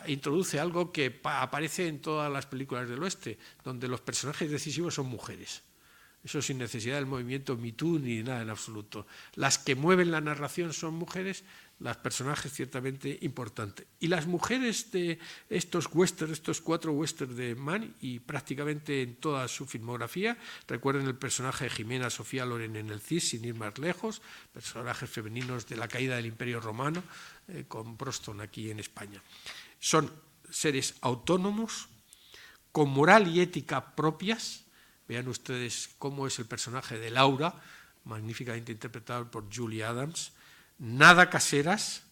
introduce algo que aparece en todas las películas del oeste, donde los personajes decisivos son mujeres. Eso sin necesidad del movimiento Me Too ni nada en absoluto. Las que mueven la narración son mujeres, los personajes ciertamente importantes. Y las mujeres de estos westerns, estos 4 westerns de Mann, y prácticamente en toda su filmografía, recuerden el personaje de Jimena Sofía Loren en El Cid, sin ir más lejos, personajes femeninos de La caída del Imperio Romano, con Broston aquí en España. Son seres autónomos, con moral y ética propias. Vean ustedes cómo es el personaje de Laura, magníficamente interpretado por Julie Adams, nada caseras,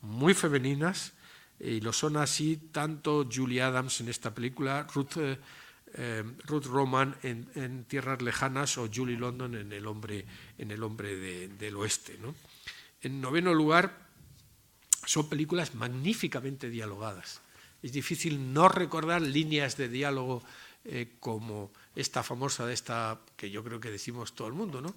muy femeninas, y lo son así tanto Julie Adams en esta película, Ruth Roman en Tierras Lejanas o Julie London en El hombre del oeste, ¿no? En noveno lugar, son películas magníficamente dialogadas. Es difícil no recordar líneas de diálogo como esta famosa que yo creo que decimos todo el mundo, ¿no?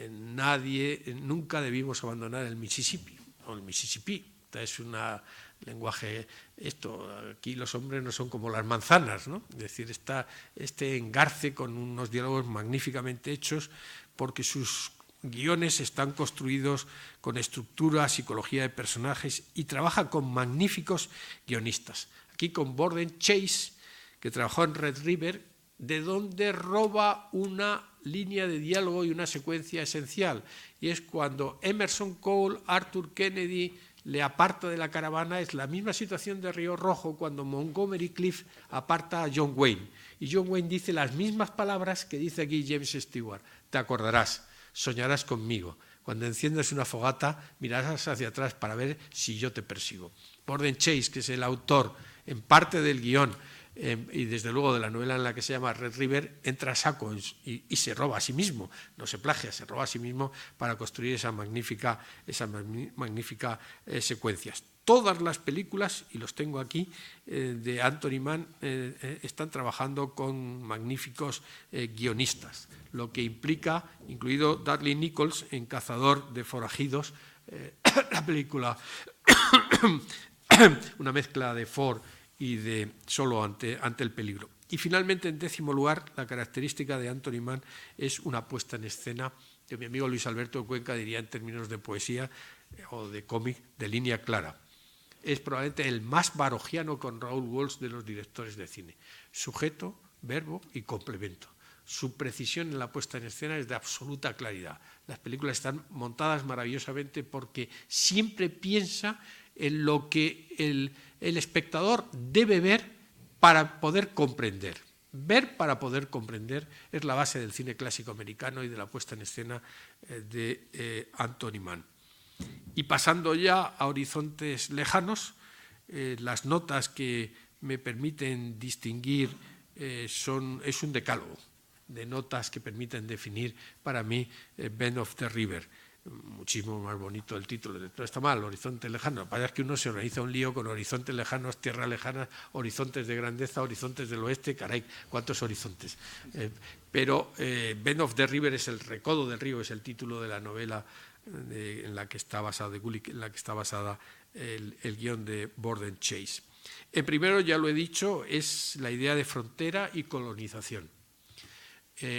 Nunca debimos abandonar el Mississippi, o el Mississippi. Es un lenguaje, aquí los hombres no son como las manzanas, ¿no? Es decir, está este engarce con unos diálogos magníficamente hechos, porque sus guiones están construidos con estructura, psicología de personajes, y trabaja con magníficos guionistas. Aquí con Borden Chase, que trabajó en Red River, de donde roba una línea de diálogo y una secuencia esencial, y es cuando Emerson Cole, Arthur Kennedy le aparta de la caravana. Es la misma situación de Río Rojo cuando Montgomery Clift aparta a John Wayne, y John Wayne dice las mismas palabras que dice aquí James Stewart: te acordarás, soñarás conmigo, cuando enciendas una fogata mirarás hacia atrás para ver si yo te persigo. Borden Chase, que es el autor en parte del guión y desde luego de la novela en la que se llama Red River, entra a saco y se roba a sí mismo, no se plagia, se roba a sí mismo para construir esas magníficas secuencias. Todas las películas, y los tengo aquí, de Anthony Mann, están trabajando con magníficos guionistas, lo que implica, incluido Dudley Nichols en Cazador de forajidos, la película, una mezcla de Ford y de Solo ante el peligro. Y finalmente, en décimo lugar, la característica de Anthony Mann es una puesta en escena que mi amigo Luis Alberto Cuenca diría en términos de poesía o de cómic, de línea clara. Es probablemente el más barogiano con Raoul Walsh de los directores de cine. Sujeto, verbo y complemento. Su precisión en la puesta en escena es de absoluta claridad. Las películas están montadas maravillosamente porque siempre piensa en lo que el espectador debe ver para poder comprender. Ver para poder comprender es la base del cine clásico americano y de la puesta en escena de Anthony Mann. Y pasando ya a horizontes lejanos, las notas que me permiten distinguir es un decálogo de notas que permiten definir para mí Bend of the River. Muchísimo más bonito el título, no está mal, Horizonte Lejano. Lo que pasa es que uno se organiza un lío con horizontes lejanos, tierras lejanas, horizontes de grandeza, horizontes del oeste, caray, ¿cuántos horizontes? Pero Bend of the River es el recodo del río, es el título de la novela en la que está basada, de Gulick, en la que está basada el guión de Borden Chase. En primero, ya lo he dicho, es la idea de frontera y colonización.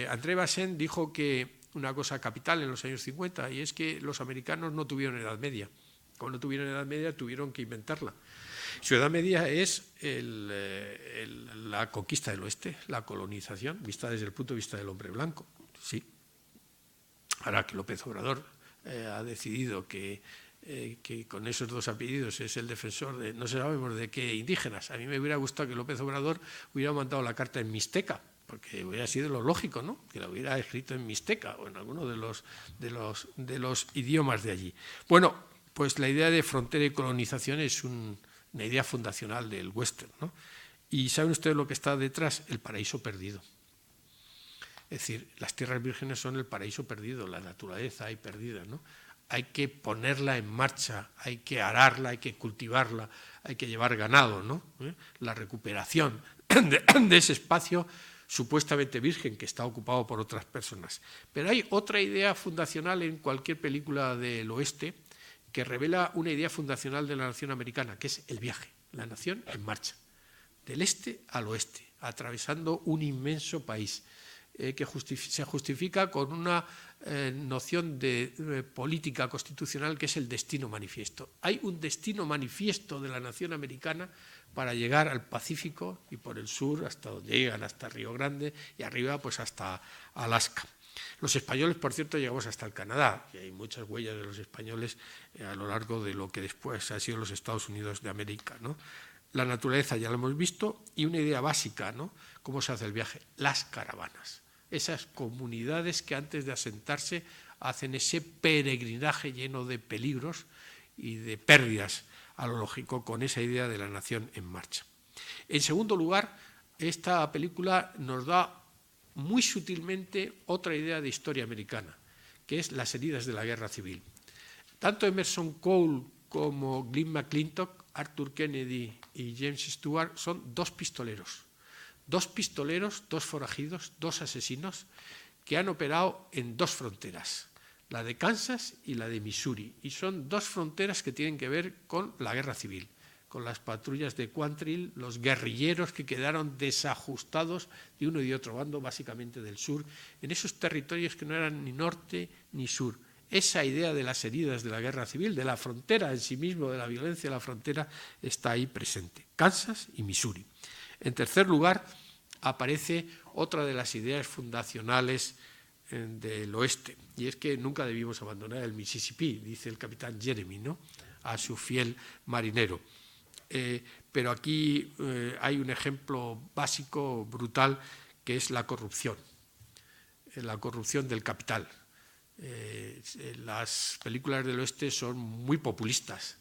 André Bazin dijo que una cosa capital en los años 50, y es que los americanos no tuvieron Edad Media. Como no tuvieron Edad Media, tuvieron que inventarla. Su Edad Media es la conquista del oeste, la colonización, vista desde el punto de vista del hombre blanco. Sí. Ahora que López Obrador ha decidido que con esos dos apellidos es el defensor de no sabemos de qué indígenas. A mí me hubiera gustado que López Obrador hubiera mandado la carta en mixteca, porque hubiera sido lo lógico, ¿no? Que la hubiera escrito en mixteca o en alguno de los idiomas de allí. Bueno, pues la idea de frontera y colonización es una idea fundacional del western, ¿no? Y ¿saben ustedes lo que está detrás? El paraíso perdido. Es decir, las tierras vírgenes son el paraíso perdido, la naturaleza ahí perdida, ¿no? Hay que ponerla en marcha, hay que ararla, hay que cultivarla, hay que llevar ganado, ¿no? La recuperación de ese espacio supuestamente virgen que está ocupado por otras personas. Pero hay otra idea fundacional en cualquier película del oeste que revela una idea fundacional de la nación americana, que es el viaje, la nación en marcha, del este al oeste, atravesando un inmenso país, que se justifica con una noción de política constitucional que es el destino manifiesto. Hay un destino manifiesto de la nación americana para llegar al Pacífico y por el sur hasta donde llegan, hasta Río Grande y arriba pues hasta Alaska. Los españoles, por cierto, llegamos hasta el Canadá y hay muchas huellas de los españoles a lo largo de lo que después ha sido los Estados Unidos de América, ¿no? La naturaleza ya lo hemos visto y una idea básica, ¿no? ¿Cómo se hace el viaje? Las caravanas. Esas comunidades que antes de asentarse hacen ese peregrinaje lleno de peligros y de pérdidas a lo lógico con esa idea de la nación en marcha. En segundo lugar, esta película nos da muy sutilmente otra idea de historia americana, que es las heridas de la guerra civil. Tanto Emerson Cole como Glyn McClintock, Arthur Kennedy y James Stewart son dos pistoleros, dos forajidos, dos asesinos que han operado en dos fronteras, la de Kansas y la de Missouri, y son dos fronteras que tienen que ver con la guerra civil, con las patrullas de Quantrill, los guerrilleros que quedaron desajustados de uno y de otro bando, básicamente del sur, en esos territorios que no eran ni norte ni sur. Esa idea de las heridas de la guerra civil, de la frontera en sí mismo, de la violencia de la frontera, está ahí presente, Kansas y Missouri. En tercer lugar, aparece otra de las ideas fundacionales del oeste, y es que nunca debimos abandonar el Mississippi, dice el capitán Jeremy, ¿no?, a su fiel marinero. Pero aquí hay un ejemplo básico, brutal, que es la corrupción del capital. Las películas del oeste son muy populistas,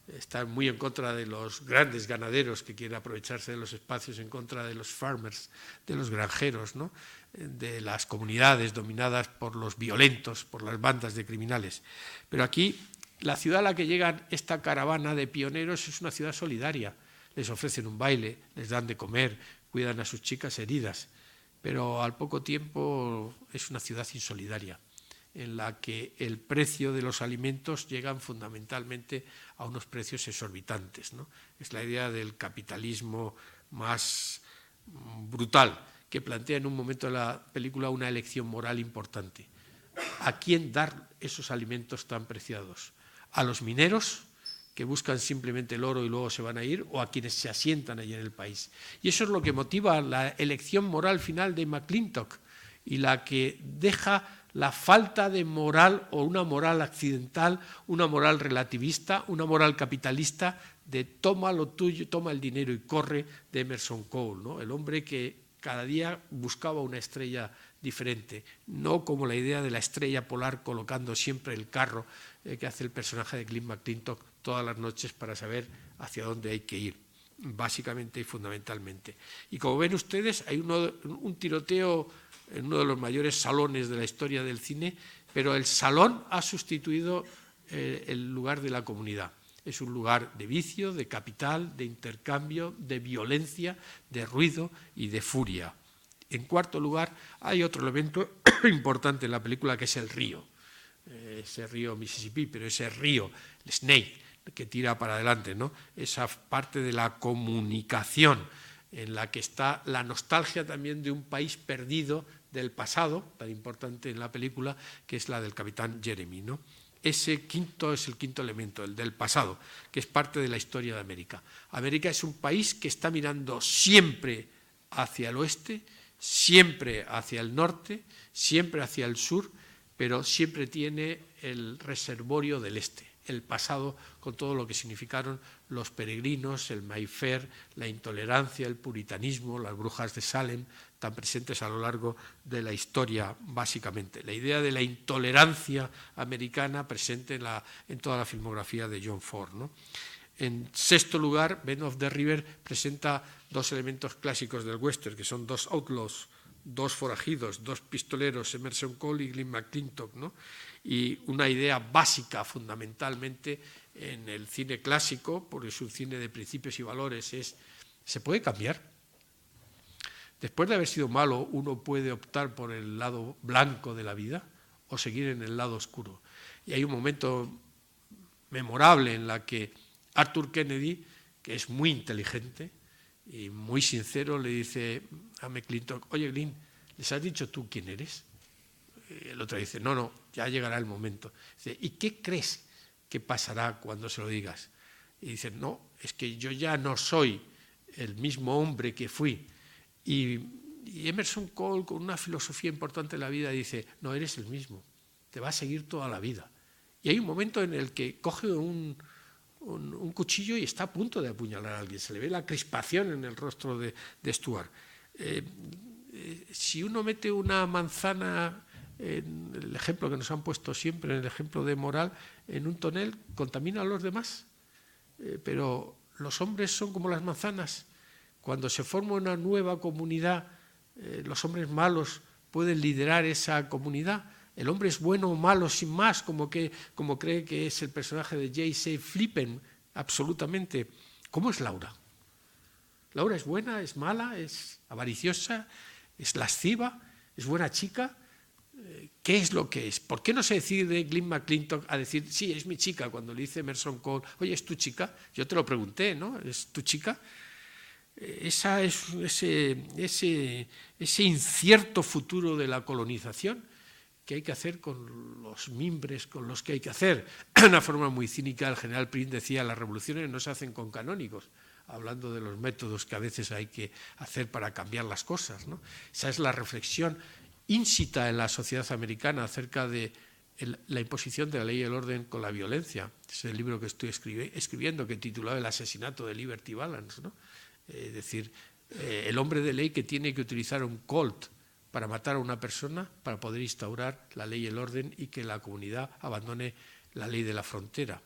están muy en contra de los grandes ganaderos que quieren aprovecharse de los espacios, en contra de los farmers, de los granjeros, ¿no?, de las comunidades dominadas por los violentos, por las bandas de criminales. Pero aquí la ciudad a la que llegan esta caravana de pioneros es una ciudad solidaria. Les ofrecen un baile, les dan de comer, cuidan a sus chicas heridas, pero al poco tiempo es una ciudad insolidaria, en la que el precio de los alimentos llegan fundamentalmente a unos precios exorbitantes, ¿no? Es la idea del capitalismo más brutal, que plantea en un momento de la película una elección moral importante. ¿A quién dar esos alimentos tan preciados? ¿A los mineros, que buscan simplemente el oro y luego se van a ir, o a quienes se asientan allí en el país? Y eso es lo que motiva la elección moral final de McClintock y la que deja la falta de moral, o una moral accidental, una moral relativista, una moral capitalista de toma lo tuyo, toma el dinero y corre, de Emerson Cole, ¿no?, el hombre que cada día buscaba una estrella diferente, no como la idea de la estrella polar colocando siempre el carro que hace el personaje de Glyn McClintock todas las noches para saber hacia dónde hay que ir. básicamente y fundamentalmente. Y como ven ustedes, hay un tiroteo en uno de los mayores salones de la historia del cine, pero el salón ha sustituido el lugar de la comunidad. Es un lugar de vicio, de capital, de intercambio, de violencia, de ruido y de furia. En cuarto lugar, hay otro elemento importante en la película, que es el río. Ese río Mississippi, pero ese río, el Snake, que tira para adelante, ¿no? Esa parte de la comunicación en la que está la nostalgia también de un país perdido del pasado, tan importante en la película, que es la del capitán Jeremy, ¿no? Ese quinto es el quinto elemento, el del pasado, que es parte de la historia de América. América es un país que está mirando siempre hacia el oeste, siempre hacia el norte, siempre hacia el sur, pero siempre tiene el reservorio del este, el pasado, con todo lo que significaron los peregrinos, el Mayfair, la intolerancia, el puritanismo, las brujas de Salem, tan presentes a lo largo de la historia, básicamente. La idea de la intolerancia americana presente en toda la filmografía de John Ford, ¿no? En sexto lugar, Ben of the River presenta dos elementos clásicos del western, que son dos outlaws, dos forajidos, dos pistoleros, Emerson Cole y Glyn McClintock, ¿no? Y una idea básica, fundamentalmente, en el cine clásico, porque es un cine de principios y valores, es: ¿se puede cambiar? Después de haber sido malo, uno puede optar por el lado blanco de la vida o seguir en el lado oscuro. Y hay un momento memorable en la que Arthur Kennedy, que es muy inteligente y muy sincero, le dice a McClintock: oye, Glyn, ¿les has dicho tú quién eres? Y el otro dice: no, ya llegará el momento. Dice: ¿y qué crees que pasará cuando se lo digas? Y dice: no, es que yo ya no soy el mismo hombre que fui. Y Emerson Cole, con una filosofía importante de la vida, dice: no, eres el mismo, te va a seguir toda la vida. Y hay un momento en el que coge un cuchillo y está a punto de apuñalar a alguien. Se le ve la crispación en el rostro de Stuart. Si uno mete una manzana, en el ejemplo que nos han puesto siempre, en el ejemplo de moral, en un tonel, contamina a los demás. Pero los hombres son como las manzanas. Cuando se forma una nueva comunidad, los hombres malos pueden liderar esa comunidad. El hombre es bueno o malo sin más, como cree que es el personaje de J.C. Flippen, absolutamente. ¿Cómo es Laura? ¿Laura es buena, es mala, es avariciosa, es lasciva, es buena chica? ¿Qué es lo que es? ¿Por qué no se decide Glyn McClintock a decir: sí, es mi chica, cuando le dice Emerson Cole: oye, ¿es tu chica? Yo te lo pregunté, ¿no? ¿Es tu chica? Ese incierto futuro de la colonización que hay que hacer con los mimbres con los que hay que hacer. De una forma muy cínica, el general Prim decía: las revoluciones no se hacen con canónigos, hablando de los métodos que a veces hay que hacer para cambiar las cosas, ¿no? Esa es la reflexión íncita en la sociedad americana acerca de la imposición de la ley y el orden con la violencia. Es el libro que estoy escribiendo, que he titulado El asesinato de Liberty Balance, ¿no? Es decir, el hombre de ley que tiene que utilizar un Colt para matar a una persona para poder instaurar la ley y el orden y que la comunidad abandone la ley de la frontera.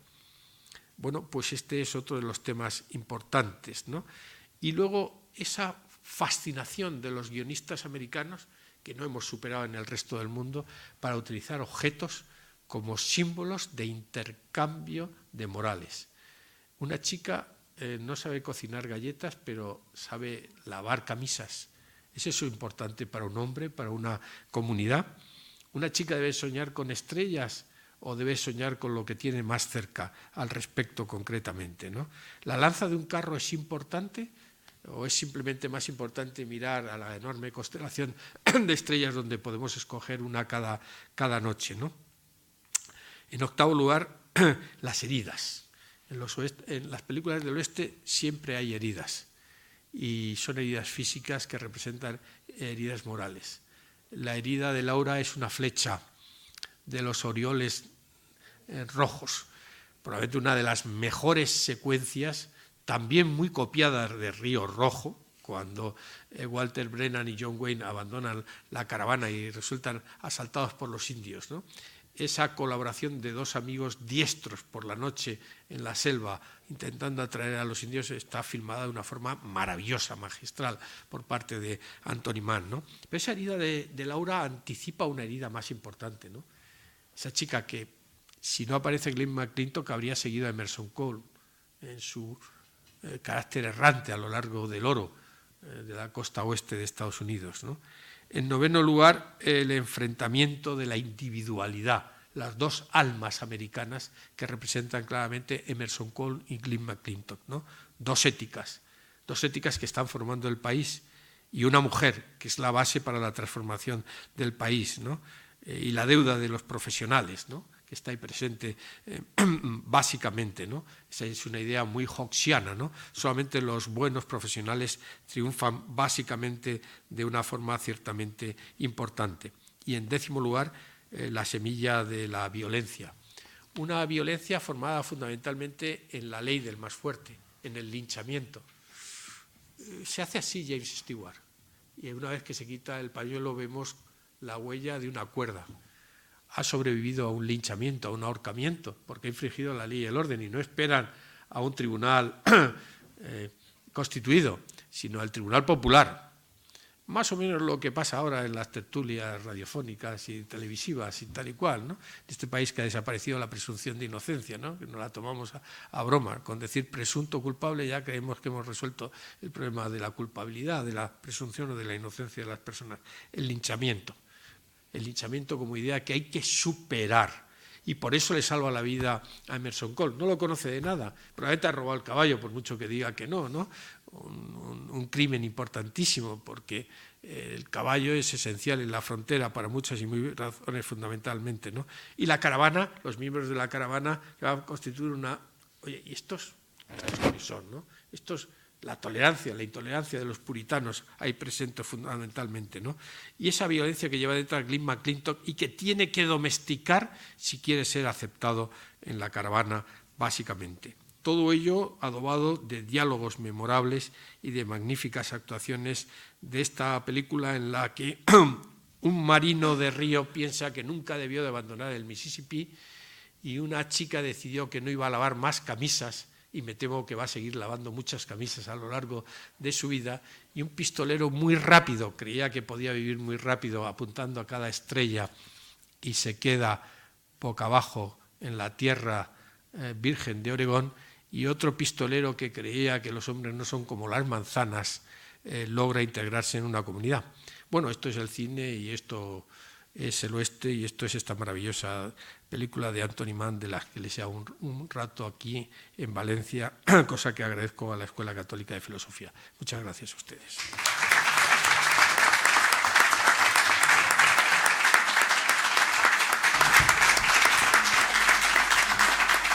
Bueno, pues este es otro de los temas importantes, ¿no? Y luego esa fascinación de los guionistas americanos, que no hemos superado en el resto del mundo, para utilizar objetos como símbolos de intercambio de morales. Una chica no sabe cocinar galletas, pero sabe lavar camisas. ¿Es eso importante para un hombre, para una comunidad? ¿Una chica debe soñar con estrellas o debe soñar con lo que tiene más cerca al respecto concretamente, ¿no? ¿La lanza de un carro es importante o es simplemente más importante mirar a la enorme constelación de estrellas donde podemos escoger una cada noche, ¿no? En octavo lugar, las heridas. En las películas del oeste siempre hay heridas, y son heridas físicas que representan heridas morales. La herida de Laura es una flecha de los Orioles rojos, probablemente una de las mejores secuencias, también muy copiada de Río Rojo, cuando Walter Brennan y John Wayne abandonan la caravana y resultan asaltados por los indios, ¿no? esa colaboración de dos amigos diestros por la noche en la selva intentando atraer a los indios está filmada de una forma maravillosa, magistral, por parte de Anthony Mann, ¿no? Pero esa herida de Laura anticipa una herida más importante, ¿no? Esa chica que, si no aparece Glenn McClintock, habría seguido a Emerson Cole en su carácter errante a lo largo del oro de la costa oeste de Estados Unidos, ¿no? En noveno lugar, el enfrentamiento de la individualidad, las dos almas americanas que representan claramente Emerson Cole y Glenn McClintock, ¿no? Dos éticas que están formando el país, y una mujer que es la base para la transformación del país, ¿no? Y la deuda de los profesionales, ¿no? Que está ahí presente básicamente, ¿no? Esa es una idea muy hobbesiana, ¿no? Solamente los buenos profesionales triunfan básicamente de una forma ciertamente importante. Y en décimo lugar, la semilla de la violencia. Una violencia formada fundamentalmente en la ley del más fuerte, en el linchamiento. Se hace así James Stewart, y una vez que se quita el pañuelo vemos la huella de una cuerda. Ha sobrevivido a un linchamiento, a un ahorcamiento, porque ha infringido la ley y el orden, y no esperan a un tribunal constituido, sino al tribunal popular. Más o menos lo que pasa ahora en las tertulias radiofónicas y televisivas y tal y cual, ¿no? En este país que ha desaparecido la presunción de inocencia, ¿no? Que nos la tomamos a broma. Con decir presunto culpable ya creemos que hemos resuelto el problema de la culpabilidad, de la presunción o de la inocencia de las personas. El linchamiento como idea que hay que superar. Y por eso le salva la vida a Emerson Cole. No lo conoce de nada, probablemente ha robado el caballo, por mucho que diga que no, ¿no? Un crimen importantísimo, porque el caballo es esencial en la frontera para muchas y muy razones fundamentalmente, ¿no? Y la caravana, los miembros de la caravana van a constituir una... Oye, ¿y estos quiénes son, no? Estos... La tolerancia, la intolerancia de los puritanos ahí presente fundamentalmente, ¿no? Y esa violencia que lleva detrás Glenn McClintock y que tiene que domesticar si quiere ser aceptado en la caravana, básicamente. Todo ello adobado de diálogos memorables y de magníficas actuaciones de esta película en la que un marino de río piensa que nunca debió de abandonar el Mississippi y una chica decidió que no iba a lavar más camisas, y me temo que va a seguir lavando muchas camisas a lo largo de su vida, y un pistolero muy rápido, creía que podía vivir muy rápido apuntando a cada estrella y se queda boca abajo en la tierra virgen de Oregón, y otro pistolero que creía que los hombres no son como las manzanas logra integrarse en una comunidad. Bueno, esto es el cine y esto es el oeste y esto es esta maravillosa película de Anthony Mann de la que les he dado un rato aquí en Valencia, cosa que agradezco a la Escuela Católica de Filosofía. Muchas gracias a ustedes.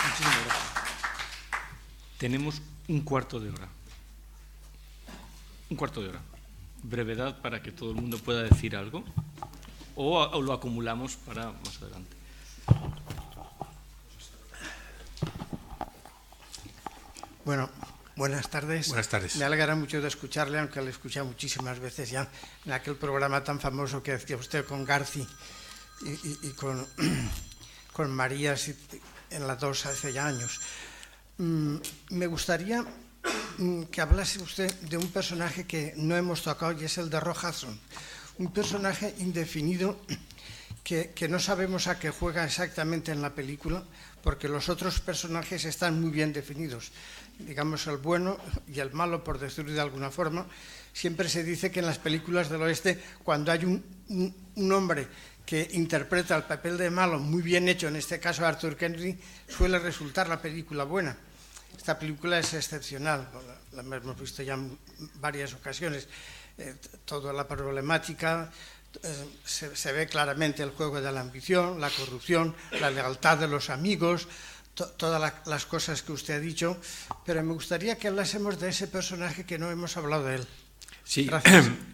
Muchísimas gracias. Tenemos un cuarto de hora. Un cuarto de hora. Brevedad para que todo el mundo pueda decir algo. O lo acumulamos para más adelante. Bueno, buenas tardes. Buenas tardes. Me alegra mucho de escucharle, aunque le he escuchado muchísimas veces ya en aquel programa tan famoso que hacía usted con Garci y con Marías en la 2 hace ya años. Me gustaría que hablase usted de un personaje que no hemos tocado y es el de Rock Hudson. Un personaje indefinido que no sabemos a qué juega exactamente en la película, porque los otros personajes están muy bien definidos. Digamos, el bueno y el malo, por decirlo de alguna forma. Siempre se dice que en las películas del oeste, cuando hay un hombre que interpreta el papel de malo muy bien hecho, en este caso Arthur Kennedy, suele resultar la película buena. Esta película es excepcional, la hemos visto ya en varias ocasiones. Toda la problemática, se ve claramente el juego de la ambición, la corrupción, la lealtad de los amigos, todas las cosas que usted ha dicho, pero me gustaría que hablásemos de ese personaje que no hemos hablado de él. Sí,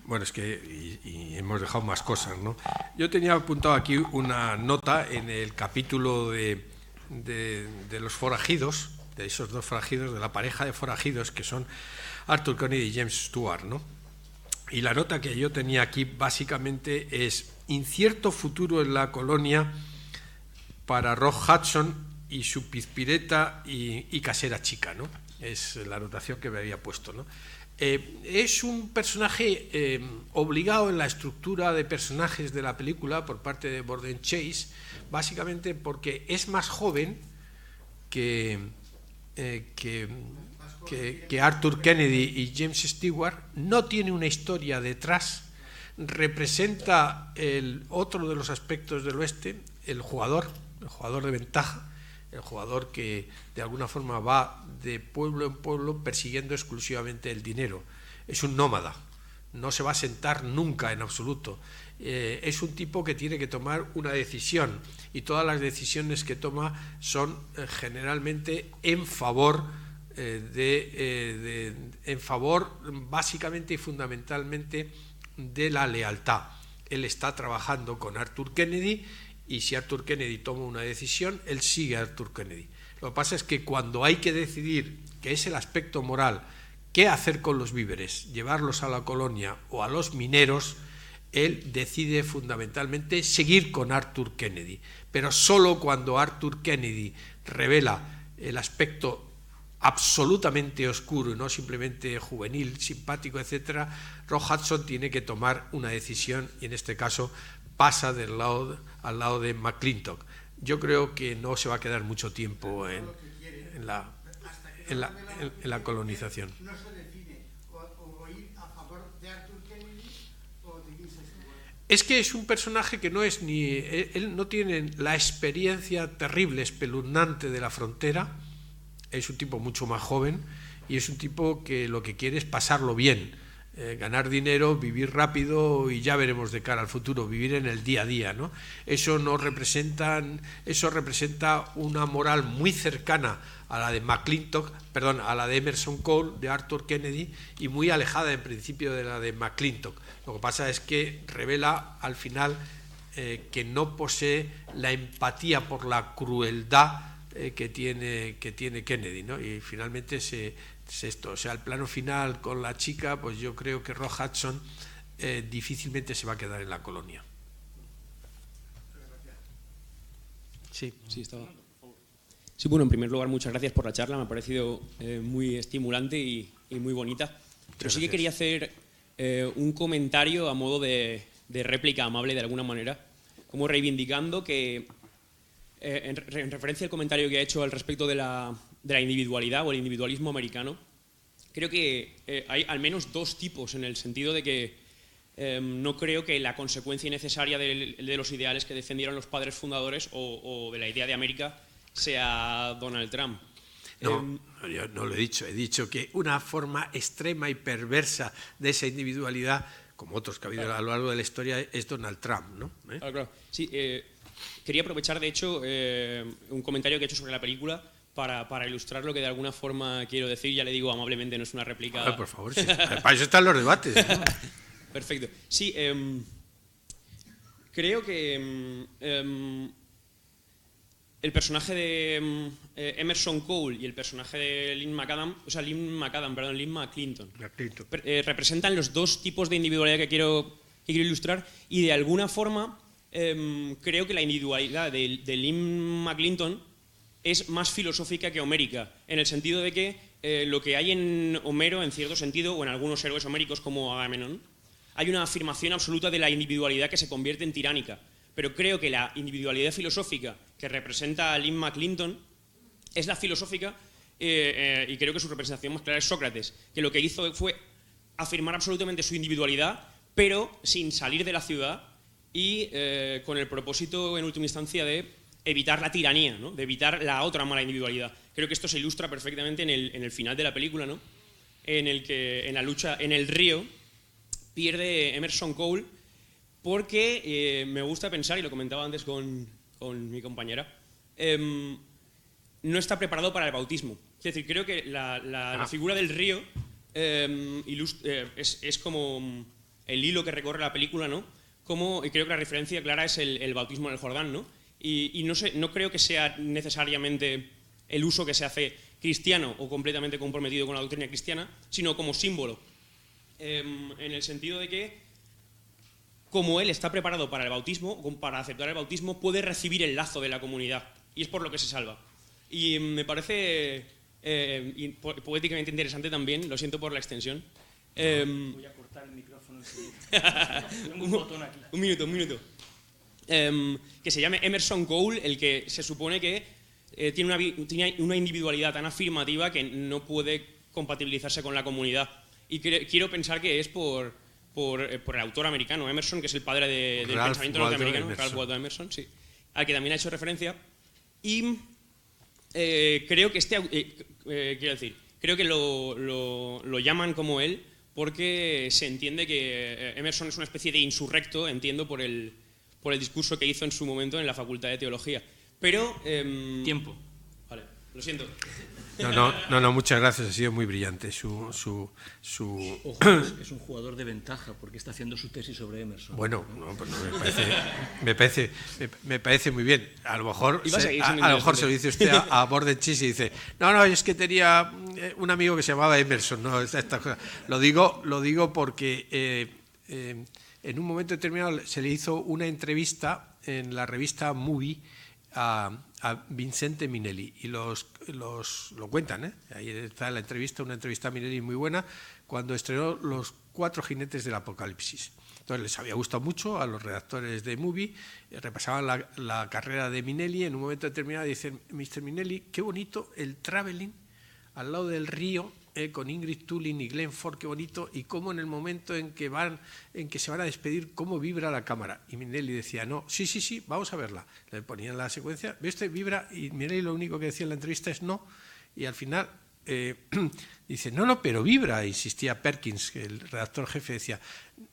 bueno, es que y hemos dejado más cosas, ¿no? Yo tenía apuntado aquí una nota en el capítulo de los forajidos, de esos dos forajidos, de la pareja de forajidos que son Arthur Kennedy y James Stewart, ¿no? Y la nota que yo tenía aquí básicamente es: incierto futuro en la colonia para Rock Hudson y su pizpireta y casera chica, ¿no? Es la anotación que me había puesto, ¿no? Es un personaje obligado en la estructura de personajes de la película por parte de Borden Chase, básicamente porque es más joven que Arthur Kennedy y James Stewart, no tiene una historia detrás, representa otro de los aspectos del oeste, el jugador de ventaja, el jugador que de alguna forma va de pueblo en pueblo persiguiendo exclusivamente el dinero. Es un nómada, no se va a sentar nunca en absoluto. Es un tipo que tiene que tomar una decisión y todas las decisiones que toma son generalmente en favor básicamente y fundamentalmente de la lealtad. Él está trabajando con Arthur Kennedy y si Arthur Kennedy toma una decisión, él sigue a Arthur Kennedy. Lo que pasa es que cuando hay que decidir, que es el aspecto moral, qué hacer con los víveres, llevarlos a la colonia o a los mineros, él decide fundamentalmente seguir con Arthur Kennedy, pero solo cuando Arthur Kennedy revela el aspecto absolutamente oscuro y no simplemente juvenil, simpático, etcétera, Rock Hudson tiene que tomar una decisión y en este caso pasa al lado de McClintock. Yo creo que no se va a quedar mucho tiempo en la colonización. ¿No se define o ir a favor de Arthur Kennedy o de James Stewart? Es que es un personaje que no es él no tiene la experiencia terrible, espeluznante de la frontera. Es un tipo mucho más joven y es un tipo que lo que quiere es pasarlo bien, ganar dinero, vivir rápido y ya veremos de cara al futuro, vivir en el día a día, ¿no? Eso representa una moral muy cercana a la de a la de Emerson Cole, de Arthur Kennedy, y muy alejada en principio de la de McClintock. Lo que pasa es que revela al final que no posee la empatía por la crueldad que tiene Kennedy, ¿no? Y finalmente o sea, el plano final con la chica, pues yo creo que Rock Hudson difícilmente se va a quedar en la colonia. Sí, estaba. Sí, bueno, en primer lugar, muchas gracias por la charla, me ha parecido muy estimulante y muy bonita. Pero sí que quería hacer un comentario a modo de réplica amable de alguna manera, como reivindicando que en referencia al comentario que ha hecho al respecto de la individualidad o el individualismo americano, creo que hay al menos dos tipos, en el sentido de que no creo que la consecuencia necesaria de los ideales que defendieron los padres fundadores o de la idea de América sea Donald Trump. No, yo no lo he dicho que una forma extrema y perversa de esa individualidad, como otros que ha habido a lo largo de la historia, es Donald Trump, ¿no? Claro. Sí, quería aprovechar, de hecho, un comentario que he hecho sobre la película para ilustrar lo que de alguna forma quiero decir. Ya le digo amablemente, no es una réplica. Por favor, sí. Para eso están los debates, ¿no? Perfecto. Sí, creo que el personaje de Emerson Cole y el personaje de Lynn McClinton representan los dos tipos de individualidad que quiero ilustrar, y de alguna forma creo que la individualidad de Lynn McClinton es más filosófica que homérica, en el sentido de que lo que hay en Homero, en cierto sentido, o en algunos héroes homéricos como Agamenón, hay una afirmación absoluta de la individualidad que se convierte en tiránica. Pero creo que la individualidad filosófica que representa a Lynn McClinton es la filosófica, y creo que su representación más clara es Sócrates, que lo que hizo fue afirmar absolutamente su individualidad, pero sin salir de la ciudad y con el propósito, en última instancia, de evitar la tiranía, ¿no? De evitar la otra mala individualidad. Creo que esto se ilustra perfectamente en el final de la película, ¿no? En el que en la lucha en el río pierde Emerson Cole, porque me gusta pensar, y lo comentaba antes con mi compañera, no está preparado para el bautismo. Es decir, creo que la figura del río es como el hilo que recorre la película, ¿no? Y creo que la referencia clara es el bautismo en el Jordán, ¿no? Y no creo que sea necesariamente el uso que se hace cristiano o completamente comprometido con la doctrina cristiana, sino como símbolo, en el sentido de que como él está preparado para el bautismo, para aceptar el bautismo, puede recibir el lazo de la comunidad. Y es por lo que se salva. Y me parece poéticamente interesante también, lo siento por la extensión. Voy a cortar el micrófono. Tengo un botón aquí. Un minuto. Que se llame Emerson Cole, el que se supone que tiene una individualidad tan afirmativa que no puede compatibilizarse con la comunidad. Y quiero pensar que es por el autor americano, Emerson, que es el padre del pensamiento norteamericano, Ralph Waldo Emerson, sí, al que también ha hecho referencia. Y creo que creo que lo llaman como él porque se entiende que Emerson es una especie de insurrecto, entiendo, por el discurso que hizo en su momento en la Facultad de Teología. Pero... Tiempo. Vale, lo siento. No, muchas gracias, ha sido muy brillante su... Ojo, es un jugador de ventaja porque está haciendo su tesis sobre Emerson. Bueno, pues me parece muy bien. A lo mejor se lo dice usted a Bordenchis y dice, no, es que tenía un amigo que se llamaba Emerson. No, esta cosa. Lo digo porque en un momento determinado se le hizo una entrevista en la revista Movie a Vincente Minnelli y lo cuentan, ahí está la entrevista, una entrevista a Minnelli muy buena, cuando estrenó Los 4 jinetes del Apocalipsis. Entonces les había gustado mucho a los redactores de Movie, repasaban la carrera de Minnelli, en un momento determinado dicen, Mr. Minnelli, qué bonito el traveling al lado del río, con Ingrid Tulin y Glenn Ford, qué bonito, y cómo en el momento en que se van a despedir, cómo vibra la cámara. Y Minnelli decía, no, sí, vamos a verla. Le ponían la secuencia, ¿ve usted? Vibra, y Minnelli lo único que decía en la entrevista es no, y al final dice, no, pero vibra, insistía Perkins, que el redactor jefe decía,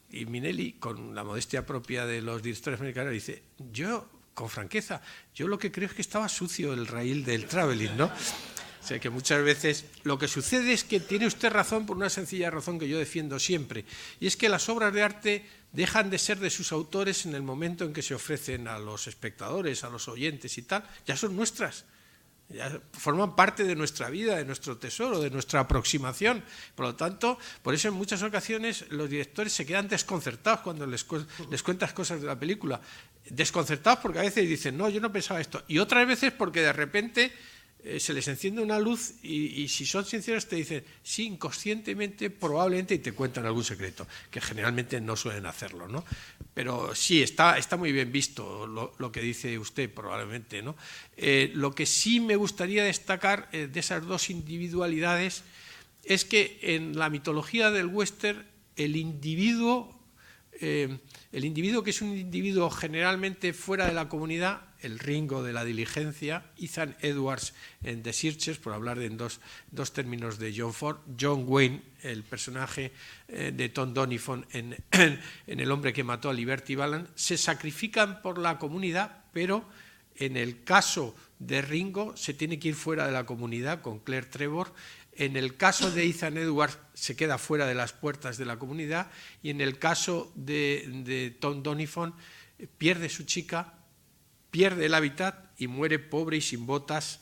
y Minnelli, con la modestia propia de los directores americanos, dice, yo, con franqueza, yo lo que creo es que estaba sucio el raíl del traveling, ¿no? O sea que muchas veces lo que sucede es que tiene usted razón por una sencilla razón que yo defiendo siempre, y es que las obras de arte dejan de ser de sus autores en el momento en que se ofrecen a los espectadores, a los oyentes y tal, ya son nuestras, ya forman parte de nuestra vida, de nuestro tesoro, de nuestra aproximación. Por lo tanto, por eso en muchas ocasiones los directores se quedan desconcertados cuando les cuentas cosas de la película, desconcertados porque a veces dicen, no, yo no pensaba esto, y otras veces porque de repente se les enciende una luz y si son sinceros te dicen, sí, inconscientemente, probablemente, y te cuentan algún secreto, que generalmente no suelen hacerlo, ¿no? Pero sí, está muy bien visto lo que dice usted, probablemente, ¿no? Lo que sí me gustaría destacar de esas dos individualidades es que en la mitología del western el individuo que es un individuo generalmente fuera de la comunidad, el Ringo de la diligencia, Ethan Edwards en The Searchers, por hablar en dos términos de John Ford, John Wayne, el personaje de Tom Doniphan en El hombre que mató a Liberty Balance, se sacrifican por la comunidad, pero en el caso de Ringo se tiene que ir fuera de la comunidad con Claire Trevor. En el caso de Ethan Edwards se queda fuera de las puertas de la comunidad y en el caso de Tom Doniphan pierde su chica, pierde el hábitat y muere pobre y sin botas,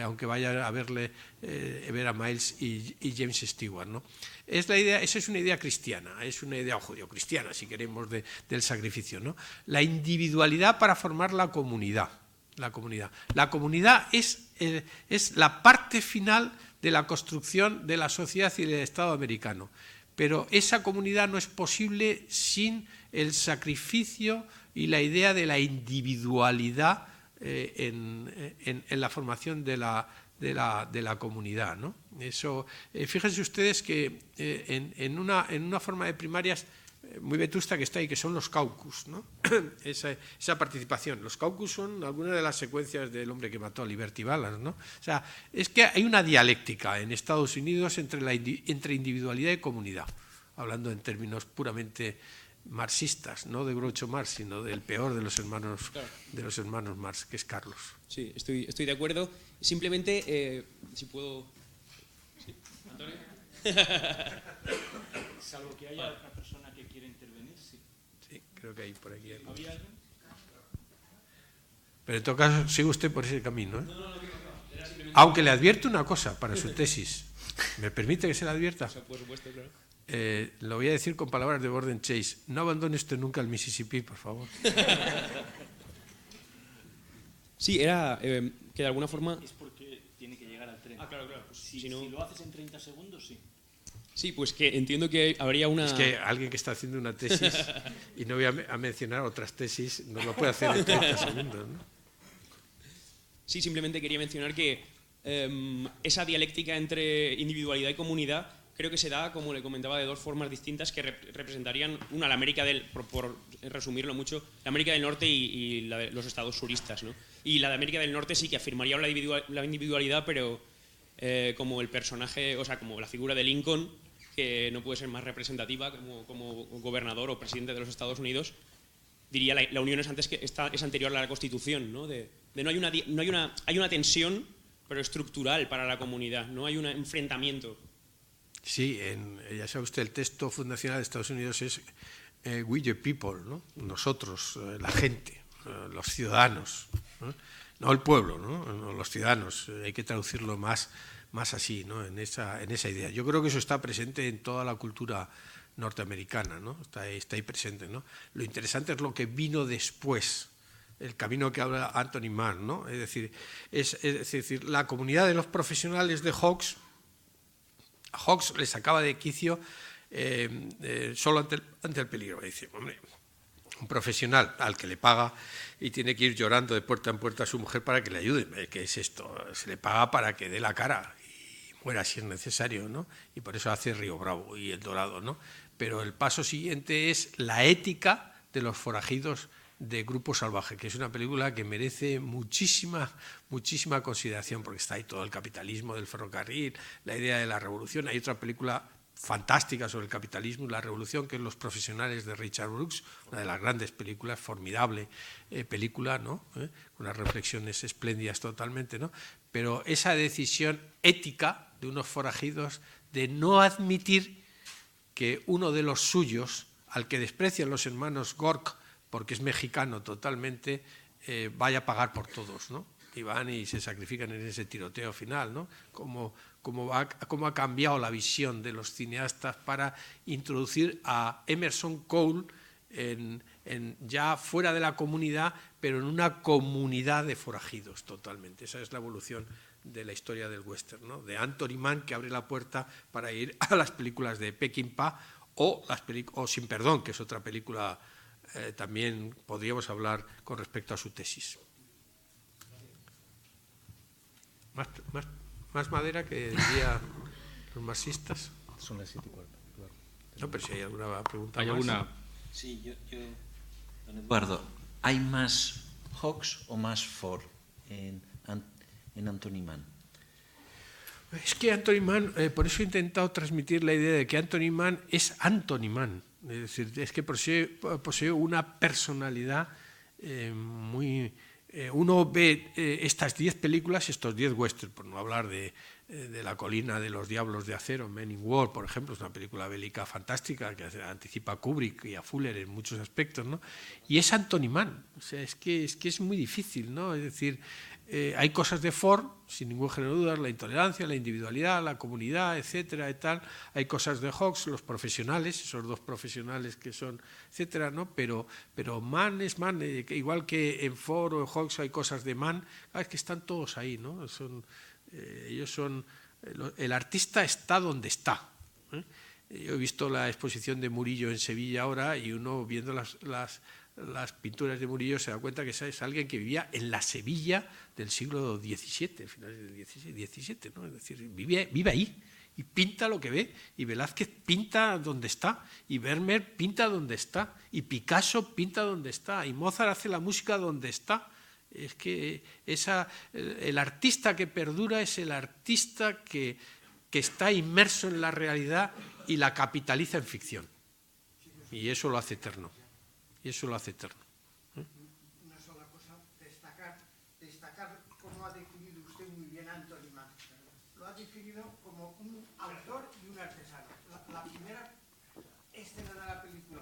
aunque vaya a ver a Miles y James Stewart, ¿no? Esa es una idea cristiana, es una idea judio-cristiana, si queremos, del sacrificio, ¿no? La individualidad para formar la comunidad. La comunidad es la parte final de la construcción de la sociedad y del Estado americano. Pero esa comunidad no es posible sin el sacrificio y la idea de la individualidad en la formación de la comunidad, ¿no? Eso, fíjense ustedes que en una forma de primarias muy vetusta que está ahí, que son los caucus, ¿no? esa participación. Los caucus son algunas de las secuencias del hombre que mató a Liberty Balance, ¿no? O sea, es que hay una dialéctica en Estados Unidos entre individualidad y comunidad, hablando en términos puramente marxistas, no de Groucho Marx, sino del peor de los hermanos Marx, que es Carlos. Sí, estoy de acuerdo. Simplemente, si puedo... ¿Sí? ¿Antonio? Salvo que haya otra persona que quiera intervenir, sí. Sí, creo que hay por aquí. ¿Había alguien? Pero en todo caso, sigue usted por ese camino, ¿eh? Aunque le advierto una cosa para su tesis. ¿Me permite que se la advierta? Por supuesto, claro. Lo voy a decir con palabras de Borden Chase. No abandone usted nunca el Mississippi, por favor. Sí, era que de alguna forma... Es porque tiene que llegar al tren. Ah, claro, claro. Pues, Si lo haces en 30 segundos, sí. Sí, pues que entiendo que habría una... Es que alguien que está haciendo una tesis, y no voy a mencionar otras tesis, no lo puede hacer en 30 segundos, ¿no? Sí, simplemente quería mencionar que esa dialéctica entre individualidad y comunidad creo que se da, como le comentaba, de dos formas distintas que representarían una, la América por resumirlo mucho, la América del Norte y la de los estados suristas, ¿no? Y la de América del Norte sí que afirmaría la individualidad, pero como el personaje, o sea, como la figura de Lincoln, que no puede ser más representativa como gobernador o presidente de los Estados Unidos, diría la Unión es anterior a la Constitución, ¿no? Hay una tensión, pero estructural para la comunidad, no hay un enfrentamiento. Sí, ya sabe usted, el texto fundacional de Estados Unidos es we the people, ¿no? Nosotros, la gente, los ciudadanos, no el pueblo, ¿no? Los ciudadanos, hay que traducirlo más así, ¿no? en esa idea. Yo creo que eso está presente en toda la cultura norteamericana, ¿no? Está ahí presente, ¿no? Lo interesante es lo que vino después, el camino que habla Anthony Mann, ¿no? Es decir, la comunidad de los profesionales de Hawks, a Hawks le sacaba de quicio solo ante el peligro. Dice, hombre, un profesional al que le paga y tiene que ir llorando de puerta en puerta a su mujer para que le ayude. ¿Qué es esto? Se le paga para que dé la cara y muera si es necesario, ¿no? Y por eso hace Río Bravo y El Dorado, ¿no? Pero el paso siguiente es la ética de los forajidos de Grupo Salvaje, que es una película que merece muchísima consideración, porque está ahí todo el capitalismo del ferrocarril, la idea de la revolución. Hay otra película fantástica sobre el capitalismo y la revolución, que es Los profesionales, de Richard Brooks, una de las grandes películas, formidable película, ¿no? Con unas reflexiones espléndidas totalmente, ¿no? Pero esa decisión ética de unos forajidos de no admitir que uno de los suyos, al que desprecian los hermanos Gork, porque es mexicano totalmente, vaya a pagar por todos, ¿no? Y van y se sacrifican en ese tiroteo final, ¿no? Cómo ha cambiado la visión de los cineastas para introducir a Emerson Cole ya fuera de la comunidad, pero en una comunidad de forajidos totalmente. Esa es la evolución de la historia del western, ¿no? De Anthony Mann, que abre la puerta para ir a las películas de Peckinpah o Sin Perdón, que es otra película. También podríamos hablar con respecto a su tesis. Más madera que diría los marxistas. Son las 7:15, claro. No, pero si hay alguna pregunta. ¿Hay alguna? Sí, don Eduardo, ¿hay más Hawks o más Ford en Anthony Mann? Es que Anthony Mann, por eso he intentado transmitir la idea de que Anthony Mann es Anthony Mann. Es decir, es que posee una personalidad muy... uno ve estas 10 películas, estos 10 westerns, por no hablar de La colina de los diablos de acero, Men in War, por ejemplo, es una película bélica fantástica que anticipa a Kubrick y a Fuller en muchos aspectos, ¿no? Y es Anthony Mann, o sea, es que es muy difícil, ¿no? Es decir, hay cosas de Ford, sin ningún género de dudas, la intolerancia, la individualidad, la comunidad, etcétera, y tal. Hay cosas de Hawks, los profesionales, esos dos profesionales que son, etcétera, ¿no? Pero Mann es Mann, igual que en Ford o en Hawks hay cosas de Mann, es que están todos ahí, ¿no? Ellos son... El artista está donde está. Yo he visto la exposición de Murillo en Sevilla ahora y uno viendo las pinturas de Murillo se da cuenta que es alguien que vivía en la Sevilla del siglo XVII, finales del XVII, ¿no? Es decir, vive ahí y pinta lo que ve, y Velázquez pinta donde está, y Vermeer pinta donde está, y Picasso pinta donde está, y Mozart hace la música donde está. Es que el artista que perdura es el artista que está inmerso en la realidad y la capitaliza en ficción. Y eso lo hace eterno. Una sola cosa, destacar cómo ha definido usted muy bien a Anthony Mann. Lo ha definido como un autor y un artesano. La primera escena de la película,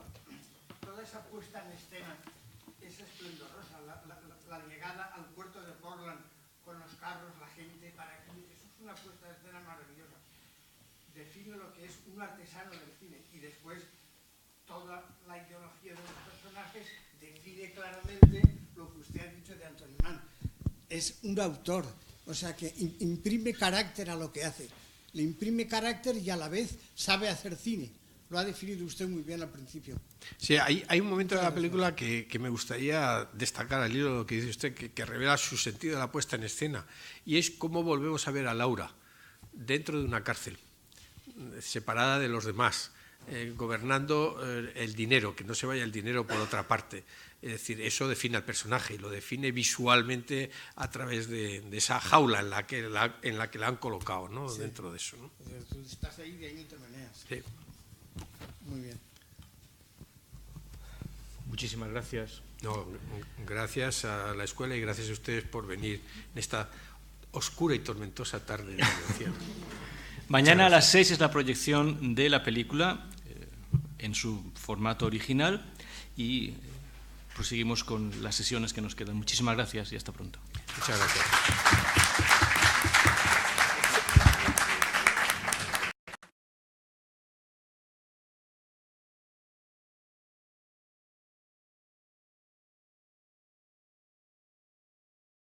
toda esa puesta en escena es esplendorosa, la llegada al puerto de Portland con los carros, la gente para aquí, eso es una puesta de escena maravillosa. define lo que es un artesano del cine y después toda la ideología de los personajes define claramente lo que usted ha dicho de Anthony Mann. Es un autor, o sea que imprime carácter a lo que hace. Le imprime carácter y a la vez sabe hacer cine. Lo ha definido usted muy bien al principio. Sí, hay un momento de la película que me gustaría destacar al hilo de lo que dice usted, que revela su sentido de la puesta en escena, y es cómo volvemos a ver a Laura dentro de una cárcel, separada de los demás, gobernando el dinero, que no se vaya el dinero por otra parte. Es decir, eso define al personaje y lo define visualmente a través de esa jaula en la que la han colocado, ¿no? Sí. Dentro de eso, ¿no? Tú estás ahí, de ahí te meneas. Sí. Muy bien. Muchísimas gracias. No, gracias a la escuela y gracias a ustedes por venir en esta oscura y tormentosa tarde de encierro. Mañana a las 6 es la proyección de la película en su formato original y proseguimos con las sesiones que nos quedan. Muchísimas gracias y hasta pronto. Muchas gracias.